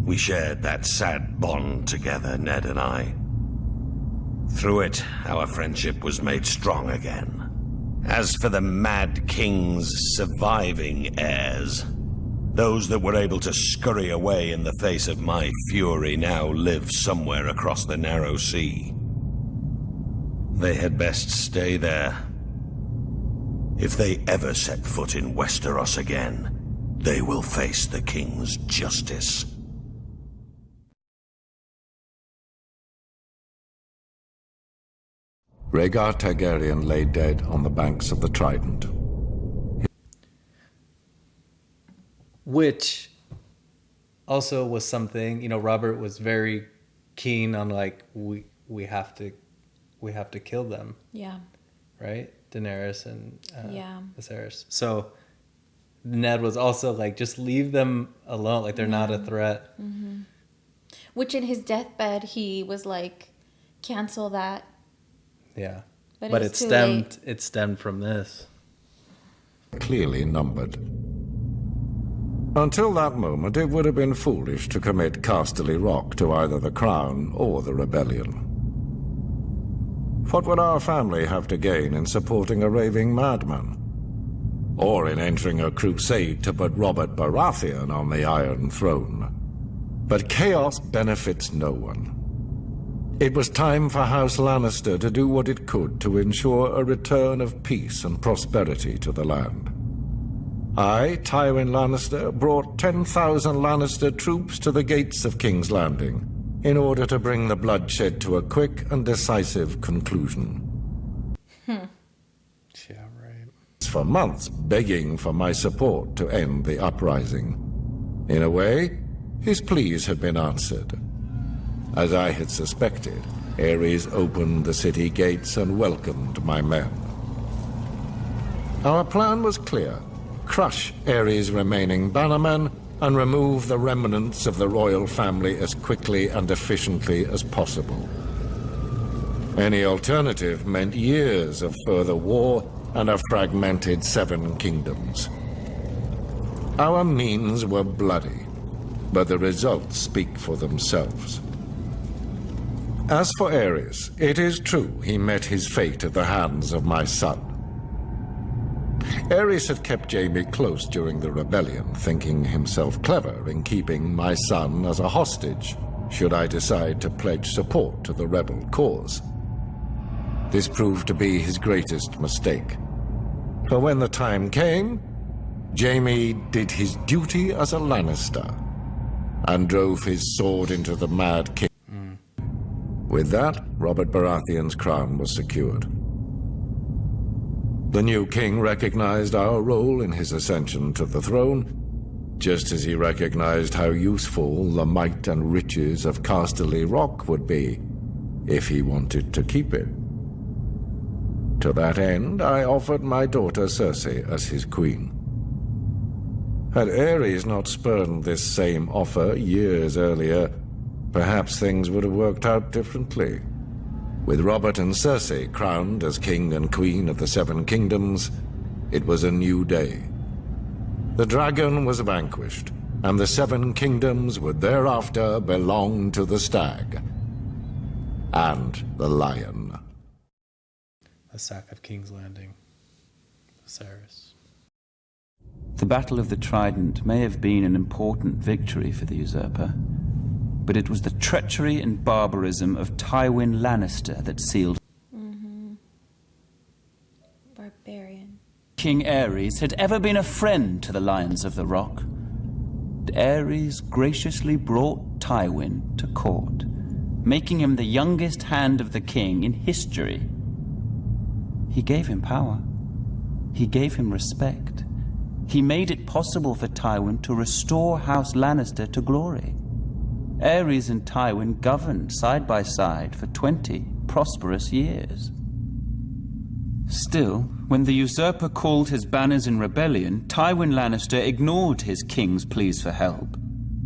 Speaker 10: We shared that sad bond together, Ned and I. Through it, our friendship was made strong again. As for the Mad King's surviving heirs, those that were able to scurry away in the face of my fury now live somewhere across the narrow sea. They had best stay there. If they ever set foot in Westeros again, they will face the King's justice.
Speaker 7: Rhaegar Targaryen lay dead on the banks of the Trident.
Speaker 1: Which also was something, Robert was very keen on, like, we have to kill them,
Speaker 2: Yeah.
Speaker 1: right? Daenerys and
Speaker 2: Yeah.
Speaker 1: Viserys. So Ned was also like, just leave them alone, like they're not a threat.
Speaker 2: Mm-hmm. Which in his deathbed he was like, cancel that.
Speaker 1: Yeah,
Speaker 2: But
Speaker 1: but
Speaker 2: it
Speaker 1: it
Speaker 2: was too
Speaker 1: stemmed. It stemmed from this.
Speaker 7: Clearly numbered. Until that moment, it would have been foolish to commit Casterly Rock to either the Crown or the rebellion. What would our family have to gain in supporting a raving madman? Or in entering a crusade to put Robert Baratheon on the Iron Throne? But chaos benefits no one. It was time for House Lannister to do what it could to ensure a return of peace and prosperity to the land. I, Tywin Lannister, brought 10,000 Lannister troops to the gates of King's Landing in order to bring the bloodshed to a quick and decisive conclusion.
Speaker 1: Yeah, right.
Speaker 7: For months begging for my support to end the uprising. In a way, his pleas had been answered. As I had suspected, Aerys opened the city gates and welcomed my men. Our plan was clear. Crush Aerys' remaining bannermen and remove the remnants of the royal family as quickly and efficiently as possible. Any alternative meant years of further war and a fragmented 7 kingdoms. Our means were bloody, but the results speak for themselves. As for Aerys, it is true he met his fate at the hands of my son. Aerys had kept Jaime close during the rebellion, thinking himself clever in keeping my son as a hostage, should I decide to pledge support to the rebel cause. This proved to be his greatest mistake. For when the time came, Jaime did his duty as a Lannister and drove his sword into the Mad King. With that, Robert Baratheon's crown was secured. The new king recognized our role in his ascension to the throne, just as he recognized how useful the might and riches of Casterly Rock would be if he wanted to keep it. To that end, I offered my daughter Cersei as his queen. Had Aerys not spurned this same offer years earlier, perhaps things would have worked out differently. With Robert and Cersei crowned as king and queen of the 7 kingdoms, it was a new day. The dragon was vanquished, and the 7 kingdoms would thereafter belong to the stag and the lion.
Speaker 1: The sack of King's Landing. Viserys.
Speaker 11: The Battle of the Trident may have been an important victory for the usurper, but it was the treachery and barbarism of Tywin Lannister that sealed.
Speaker 2: Barbarian.
Speaker 11: King Aerys had ever been a friend to the Lions of the Rock. Aerys graciously brought Tywin to court, making him the youngest hand of the king in history. He gave him power. He gave him respect. He made it possible for Tywin to restore House Lannister to glory. Aerys and Tywin governed side by side for 20 prosperous years. Still, when the usurper called his banners in rebellion, Tywin Lannister ignored his king's pleas for help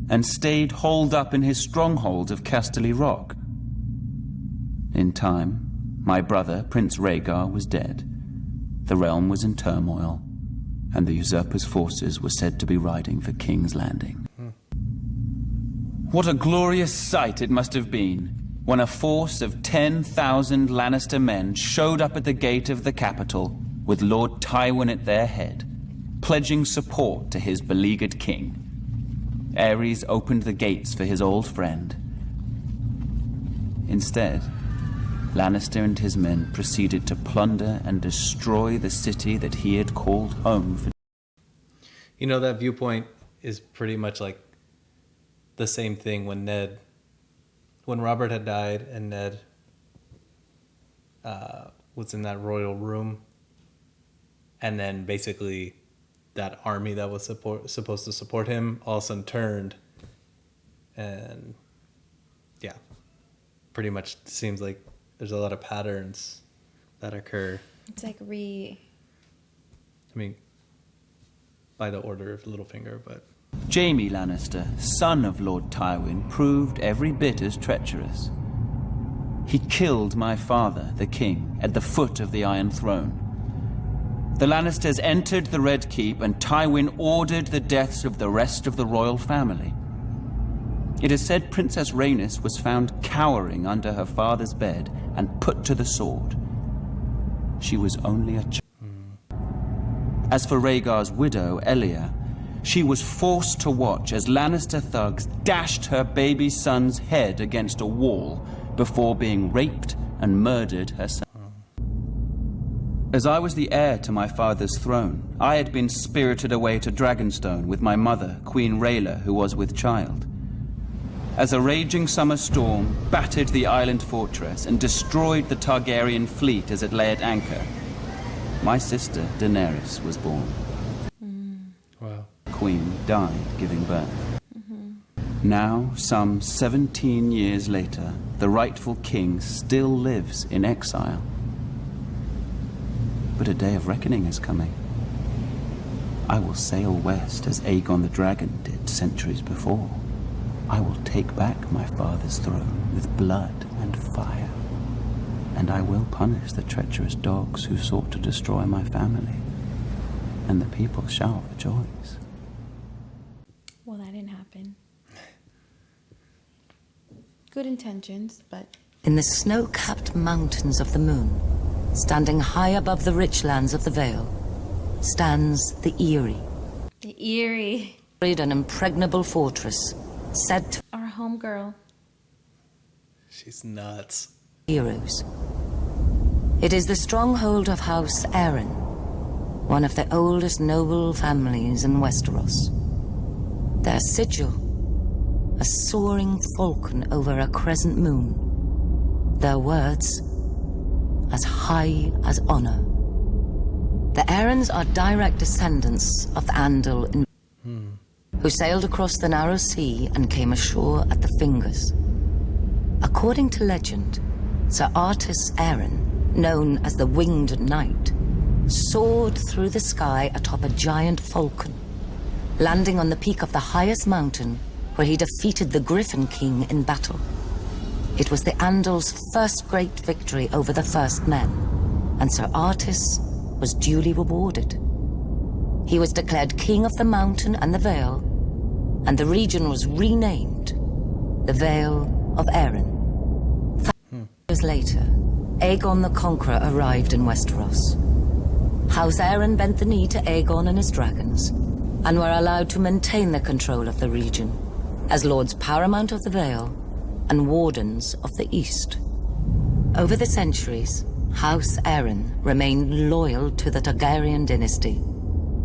Speaker 11: and stayed holed up in his stronghold of Casterly Rock. In time, my brother, Prince Rhaegar, was dead. The realm was in turmoil, and the usurper's forces were said to be riding for King's Landing. What a glorious sight it must have been when a force of 10,000 Lannister men showed up at the gate of the capital with Lord Tywin at their head, pledging support to his beleaguered king. Aerys opened the gates for his old friend. Instead, Lannister and his men proceeded to plunder and destroy the city that he had called home for...
Speaker 1: You know, that viewpoint is pretty much like the same thing when Robert had died and Ned was in that royal room, and then basically that army that was supposed to support him all of a sudden turned, and yeah, pretty much seems like there's a lot of patterns that occur.
Speaker 2: It's like
Speaker 1: by the order of Littlefinger, but...
Speaker 11: Jaime Lannister, son of Lord Tywin, proved every bit as treacherous. He killed my father, the king, at the foot of the Iron Throne. The Lannisters entered the Red Keep, and Tywin ordered the deaths of the rest of the royal family. It is said Princess Rhaenys was found cowering under her father's bed and put to the sword. She was only a child. As for Rhaegar's widow, Elia, she was forced to watch as Lannister thugs dashed her baby son's head against a wall before being raped and murdered herself. As I was the heir to my father's throne, I had been spirited away to Dragonstone with my mother, Queen Rhaela, who was with child. As a raging summer storm battered the island fortress and destroyed the Targaryen fleet as it lay at anchor, my sister, Daenerys, was born.
Speaker 1: Wow.
Speaker 11: Queen died giving birth. Now, some 17 years later, the rightful king still lives in exile. But a day of reckoning is coming. I will sail west as Aegon the Dragon did centuries before. I will take back my father's throne with blood and fire. And I will punish the treacherous dogs who sought to destroy my family, and the people shall rejoice.
Speaker 2: Well, that didn't happen. Good intentions, but...
Speaker 8: In the snow-capped mountains of the moon, standing high above the rich lands of the Vale, stands the Eyrie.
Speaker 2: The Eyrie.
Speaker 8: An impregnable fortress, said to
Speaker 2: Our homegirl.
Speaker 1: She's nuts.
Speaker 8: heroes. It is the stronghold of House Arryn, one of the oldest noble families in Westeros. Their sigil, a soaring falcon over a crescent moon. Their words, as high as honor. The Arryns are direct descendants of the Andal who sailed across the narrow sea and came ashore at the Fingers. According to legend, Sir Artus Arryn, known as the Winged Knight, soared through the sky atop a giant falcon, landing on the peak of the highest mountain where he defeated the Griffin King in battle. It was the Andal's first great victory over the First Men, and Sir Artus was duly rewarded. He was declared King of the Mountain and the Vale, and the region was renamed the Vale of Arryn. 5 years later, Aegon the Conqueror arrived in Westeros. House Arryn bent the knee to Aegon and his dragons, and were allowed to maintain the control of the region as Lords Paramount of the Vale and Wardens of the East. Over the centuries, House Arryn remained loyal to the Targaryen dynasty,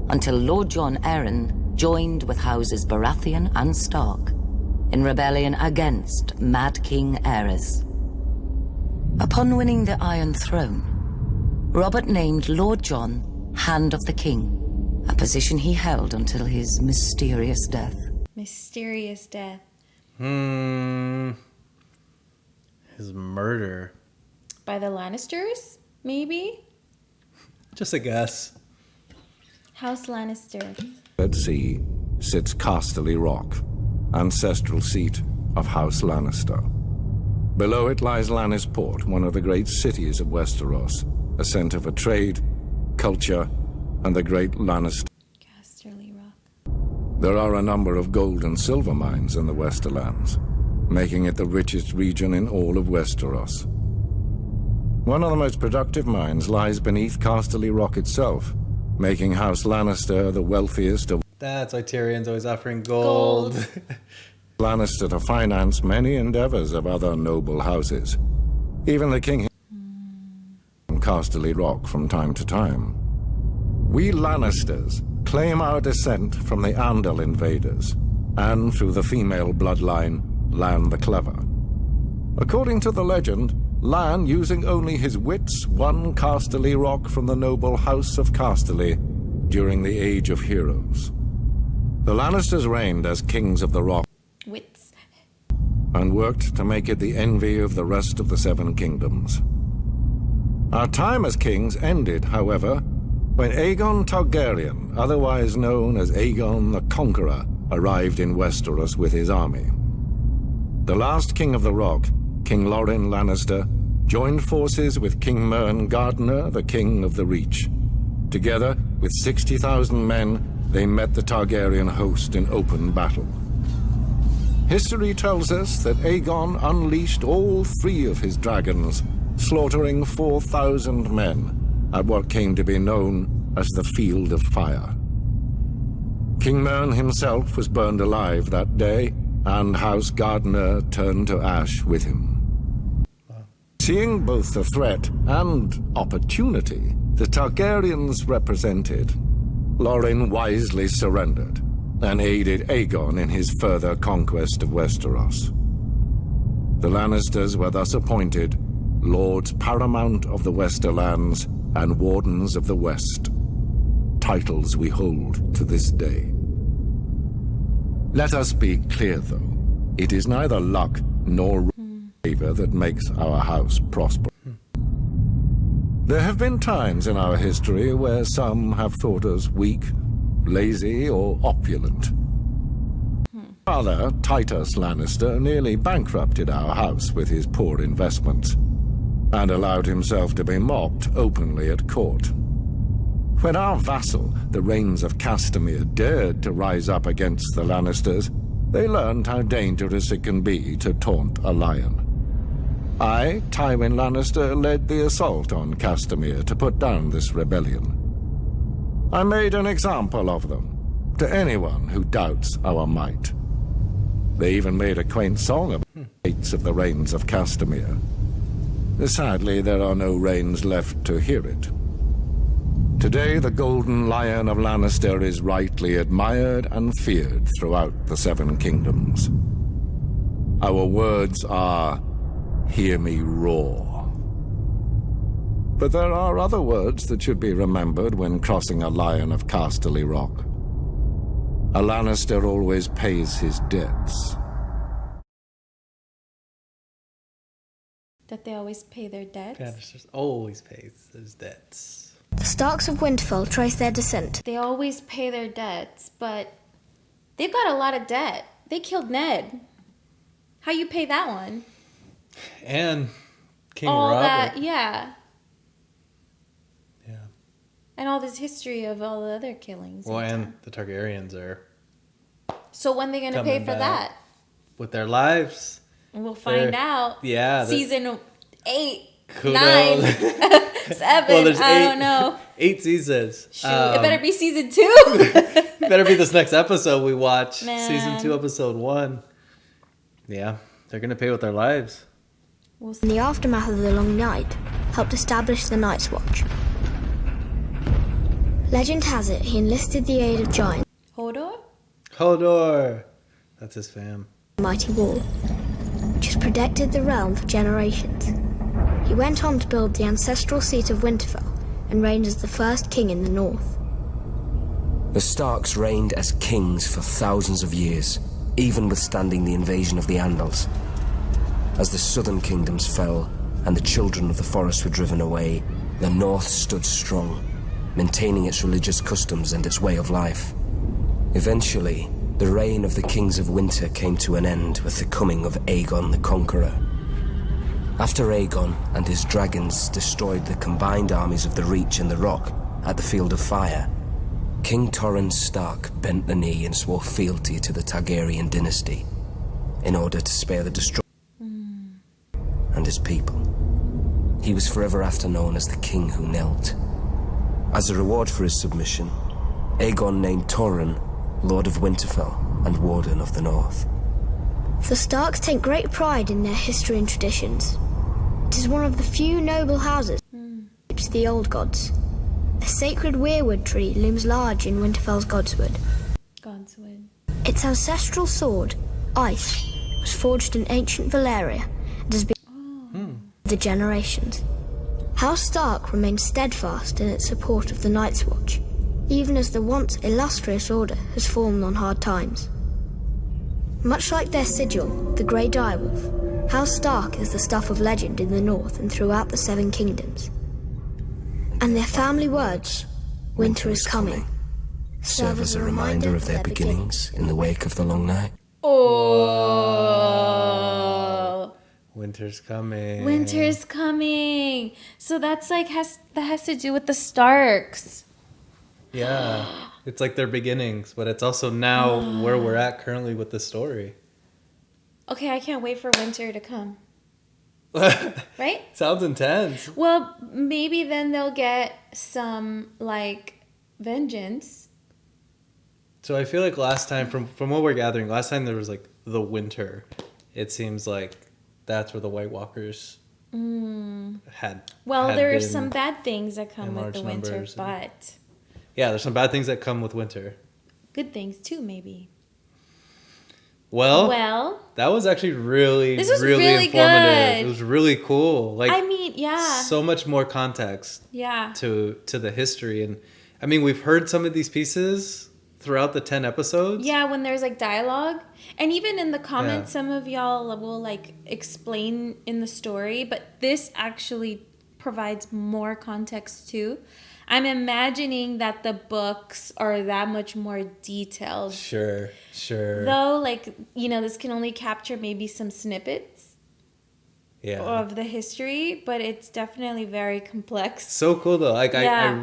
Speaker 8: until Lord Jon Arryn joined with houses Baratheon and Stark in rebellion against Mad King Aerys. Upon winning the Iron Throne, Robert named Lord Jon Hand of the King, a position he held until his mysterious death.
Speaker 2: Mysterious death.
Speaker 1: His murder.
Speaker 2: By the Lannisters, maybe?
Speaker 1: Just a guess.
Speaker 2: House Lannister.
Speaker 7: Red Sea sits Casterly Rock, ancestral seat of House Lannister. Below it lies Lannisport, one of the great cities of Westeros, a centre for trade, culture, and the great Lannister.
Speaker 2: Casterly Rock.
Speaker 7: There are a number of gold and silver mines in the Westerlands, making it the richest region in all of Westeros. One of the most productive mines lies beneath Casterly Rock itself, making House Lannister the wealthiest of...
Speaker 1: That's why Tyrion's always offering gold.
Speaker 7: Lannister to finance many endeavors of other noble houses. Even the king from Casterly Rock from time to time. We Lannisters claim our descent from the Andal invaders, and through the female bloodline, Lann the Clever. According to the legend, Lann, using only his wits, won Casterly Rock from the noble House of Casterly during the Age of Heroes. The Lannisters reigned as kings of the Rock
Speaker 2: Wits.
Speaker 7: and worked to make it the envy of the rest of the Seven Kingdoms. Our time as kings ended, however, when Aegon Targaryen, otherwise known as Aegon the Conqueror, arrived in Westeros with his army. The last king of the Rock, King Lorin Lannister, joined forces with King Mern Gardner, the king of the Reach. Together, with 60,000 men, they met the Targaryen host in open battle. History tells us that Aegon unleashed all 3 of his dragons, slaughtering 4,000 men at what came to be known as the Field of Fire. King Mern himself was burned alive that day, and House Gardner turned to ash with him. Seeing both the threat and opportunity the Targaryens represented, Lorin wisely surrendered and aided Aegon in his further conquest of Westeros. The Lannisters were thus appointed Lords Paramount of the Westerlands and Wardens of the West, titles we hold to this day. Let us be clear, though. It is neither luck nor favor that makes our house prosper. There have been times in our history where some have thought us weak, lazy, or opulent. Father, Titus Lannister, nearly bankrupted our house with his poor investments. and allowed himself to be mocked openly at court. When our vassal, the Rains of Castamere, dared to rise up against the Lannisters, they learned how dangerous it can be to taunt a lion. I, Tywin Lannister, led the assault on Castamere to put down this rebellion. I made an example of them, to anyone who doubts our might. They even made a quaint song about the fates of the Rains of Castamere. Sadly, there are no Rains left to hear it. Today, the Golden Lion of Lannister is rightly admired and feared throughout the Seven Kingdoms. Our words are, "Hear me roar." But there are other words that should be remembered when crossing a Lion of Casterly Rock. A Lannister always pays his debts.
Speaker 2: That they always pay their debts.
Speaker 1: Lannisters always pays his debts.
Speaker 3: The Starks of Winterfell trace their descent.
Speaker 2: They always pay their debts, but they've got a lot of debt. They killed Ned. How you pay that one?
Speaker 1: And King
Speaker 2: all
Speaker 1: Robert.
Speaker 2: that, yeah.
Speaker 1: Yeah.
Speaker 2: And all this history of all the other killings.
Speaker 1: Well, and the Targaryens are
Speaker 2: So when are they going to pay
Speaker 1: coming
Speaker 2: for
Speaker 1: back
Speaker 2: that?
Speaker 1: with their lives.
Speaker 2: We'll find
Speaker 1: They're-
Speaker 2: out.
Speaker 1: Yeah.
Speaker 2: Season 8,
Speaker 1: Who
Speaker 2: 9,
Speaker 1: knows?
Speaker 2: 7,
Speaker 1: Well, there's
Speaker 2: I don't know.
Speaker 1: 8 seasons.
Speaker 2: Shoot, it better be season 2.
Speaker 1: Better be this next episode we watch.
Speaker 2: Man.
Speaker 1: Season 2, episode 1. Yeah, they're going to pay with their lives.
Speaker 3: In the aftermath of the Long Night, helped establish the Night's Watch. Legend has it he enlisted the aid of giants.
Speaker 2: Hodor?
Speaker 1: Hodor. That's his fam.
Speaker 3: Mighty wall, which has protected the realm for generations. He went on to build the ancestral seat of Winterfell and reigned as the first king in the north.
Speaker 9: The Starks reigned as kings for thousands of years, even withstanding the invasion of the Andals. As the southern kingdoms fell and the children of the forest were driven away, the north stood strong, maintaining its religious customs and its way of life. Eventually, the reign of the Kings of Winter came to an end with the coming of Aegon the Conqueror. After Aegon and his dragons destroyed the combined armies of the Reach and the Rock at the Field of Fire, King Torrhen Stark bent the knee and swore fealty to the Targaryen dynasty in order to spare the destruction and his people. He was forever after known as the King Who Knelt. As a reward for his submission, Aegon named Torrhen Lord of Winterfell and Warden of the North.
Speaker 3: The Starks take great pride in their history and traditions. It is one of the few noble houses which the old gods. A sacred weirwood tree looms large in Winterfell's Godswood.
Speaker 2: Godswood.
Speaker 3: Its ancestral sword, Ice, was forged in ancient Valyria and has been the generations. House Stark remains steadfast in its support of the Night's Watch, even as the once illustrious order has fallen on hard times. Much like their sigil, the Grey Direwolf, House Stark is the stuff of legend in the north and throughout the Seven Kingdoms. And their family words, "Winter is coming,"
Speaker 9: Serve as a reminder of their beginnings in the wake of the long night.
Speaker 2: Oh.
Speaker 1: Winter's coming.
Speaker 2: Winter's coming. So that's like that has to do with the Starks.
Speaker 1: Yeah. It's like their beginnings, but it's also now where we're at currently with the story.
Speaker 2: Okay, I can't wait for winter to come. Right?
Speaker 1: Sounds intense.
Speaker 2: Well, maybe then they'll get some like vengeance.
Speaker 1: So I feel like last time, from what we're gathering, last time there was like the winter. It seems like that's where the White Walkers had.
Speaker 2: Well,
Speaker 1: had
Speaker 2: there are
Speaker 1: been
Speaker 2: some bad things that come
Speaker 1: in
Speaker 2: with
Speaker 1: large
Speaker 2: the winter,
Speaker 1: numbers and-
Speaker 2: but
Speaker 1: Yeah, there's some bad things that come with winter.
Speaker 2: good things too, maybe.
Speaker 1: Well,
Speaker 2: Well,
Speaker 1: that was actually really,
Speaker 2: This was
Speaker 1: really
Speaker 2: really
Speaker 1: informative.
Speaker 2: good.
Speaker 1: It was really cool. Like,
Speaker 2: I mean, yeah.
Speaker 1: so much more context
Speaker 2: Yeah.
Speaker 1: to the history. And I mean, we've heard some of these pieces throughout the 10 episodes.
Speaker 2: Yeah, when there's like dialogue. And even in the comments,
Speaker 1: Yeah.
Speaker 2: some of y'all will like explain in the story, but this actually provides more context too. I'm imagining that the books are that much more detailed.
Speaker 1: Sure.
Speaker 2: Though, like, you know, this can only capture maybe some snippets. of the history, but it's definitely very complex.
Speaker 1: So cool though. Like
Speaker 2: Yeah.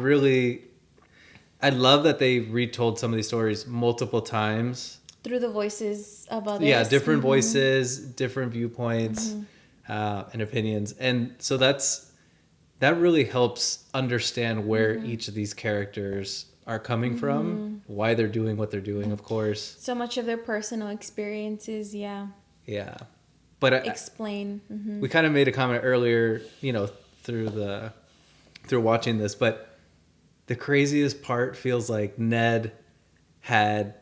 Speaker 1: I love that they retold some of these stories multiple times.
Speaker 2: Through the voices of others.
Speaker 1: Yeah, different voices, different viewpoints, and opinions. And so that really helps understand where each of these characters are coming from, why they're doing what they're doing, of course.
Speaker 2: So much of their personal experiences, yeah.
Speaker 1: Yeah. But
Speaker 2: Explain.
Speaker 1: we kind of made a comment earlier, through watching this, but the craziest part feels like Ned had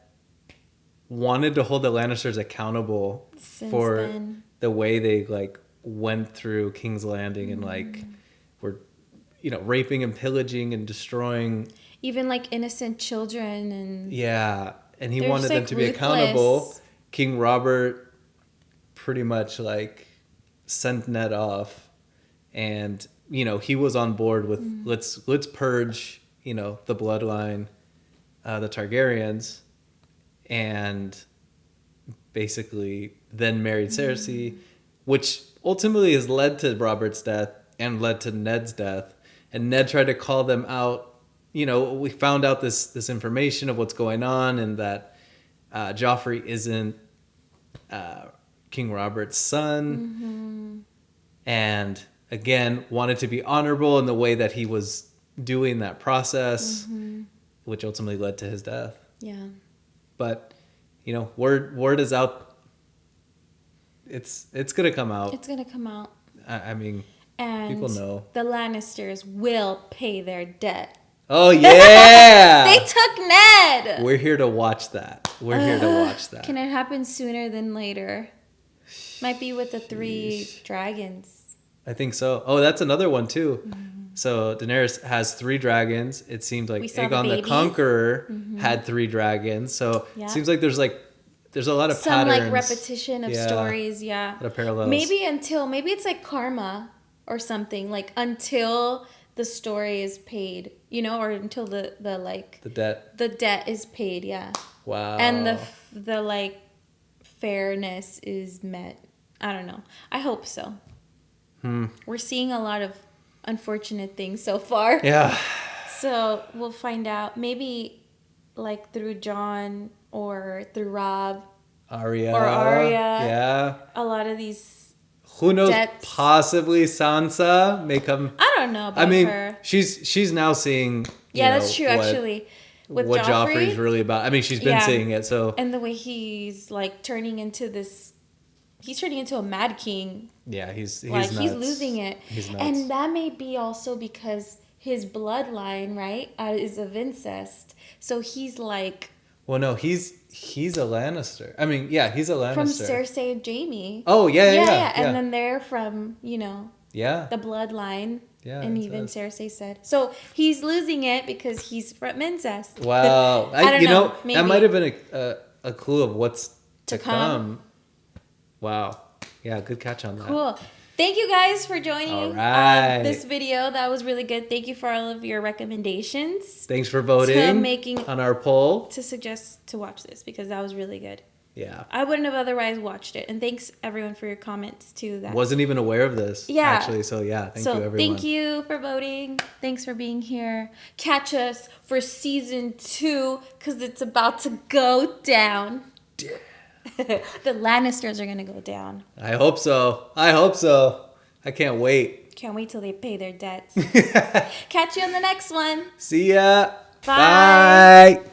Speaker 1: wanted to hold the Lannisters accountable for
Speaker 2: then.
Speaker 1: the way they like went through King's Landing and like were raping and pillaging and destroying
Speaker 2: Even like innocent children and
Speaker 1: and he
Speaker 2: they're
Speaker 1: wanted
Speaker 2: just,
Speaker 1: them
Speaker 2: like,
Speaker 1: to be
Speaker 2: ruthless.
Speaker 1: accountable. King Robert pretty much like sent Ned off, and he was on board with let's purge the bloodline, the Targaryens, and basically then married Cersei, which ultimately has led to Robert's death and led to Ned's death. And Ned tried to call them out. We found out this information of what's going on, and that Joffrey isn't King Robert's son, and again wanted to be honorable in the way that he was doing that process, which ultimately led to his death.
Speaker 2: yeah.
Speaker 1: But word is out. It's gonna come out.
Speaker 2: It's gonna come out.
Speaker 1: I mean,
Speaker 2: And
Speaker 1: people know.
Speaker 2: the Lannisters will pay their debt.
Speaker 1: Oh yeah,
Speaker 2: They took Ned.
Speaker 1: We're here to watch that.
Speaker 2: Can it happen sooner than later? Might be with the 3 dragons.
Speaker 1: I think so. Oh, that's another one too. So Daenerys has 3 dragons. It seems like
Speaker 2: We saw the
Speaker 1: Aegon the
Speaker 2: babies.
Speaker 1: Conqueror had 3 dragons. So
Speaker 2: Yeah.
Speaker 1: it seems like there's a lot of
Speaker 2: Some
Speaker 1: patterns.
Speaker 2: like repetition of stories, yeah.
Speaker 1: A lot of parallels.
Speaker 2: Maybe it's like karma or something, like until the story is paid, or until the
Speaker 1: debt.
Speaker 2: the debt is paid, yeah.
Speaker 1: Wow.
Speaker 2: And the like fairness is met. I don't know. I hope so. We're seeing a lot of unfortunate things so far.
Speaker 1: Yeah.
Speaker 2: So we'll find out. Maybe like through John or through Rob.
Speaker 1: Arya.
Speaker 2: Yeah. A lot of these.
Speaker 1: Who knows?
Speaker 2: Debts.
Speaker 1: Possibly Sansa may come.
Speaker 2: I don't know about her.
Speaker 1: She's now seeing.
Speaker 2: Yeah, that's true. Actually, with
Speaker 1: what
Speaker 2: Joffrey,
Speaker 1: Joffrey's really about. I mean, she's been seeing it. So.
Speaker 2: And the way he's like turning into a mad king.
Speaker 1: Yeah, he's
Speaker 2: nuts.
Speaker 1: He's
Speaker 2: losing it. He's nuts. And that may be also because his bloodline, right, is of incest. So he's like.
Speaker 1: Well, no, he's a Lannister. I mean, yeah, he's a Lannister.
Speaker 2: From Cersei and Jaime.
Speaker 1: Oh, yeah.
Speaker 2: And then they're from,
Speaker 1: yeah,
Speaker 2: the bloodline.
Speaker 1: Yeah.
Speaker 2: And even Cersei said. So he's losing it because he's from incest.
Speaker 1: Wow.
Speaker 2: I don't know. Maybe.
Speaker 1: That might have been a clue of what's to come. Wow. Yeah, good catch on that.
Speaker 2: Cool. Thank you guys for joining this video. That was really good. Thank you for all of your recommendations.
Speaker 1: Thanks for voting on our poll.
Speaker 2: To suggest to watch this because that was really good.
Speaker 1: Yeah.
Speaker 2: I wouldn't have otherwise watched it. And thanks everyone for your comments too.
Speaker 1: Wasn't even aware of this. Yeah. Actually, so yeah, thank you everyone.
Speaker 2: Thank you for voting. Thanks for being here. Catch us for season 2 because it's about to go down. Yeah. The Lannisters are going to go down.
Speaker 1: I hope so. I can't wait.
Speaker 2: Can't wait till they pay their debts. Catch you on the next one.
Speaker 1: See ya.
Speaker 2: Bye.
Speaker 1: Bye.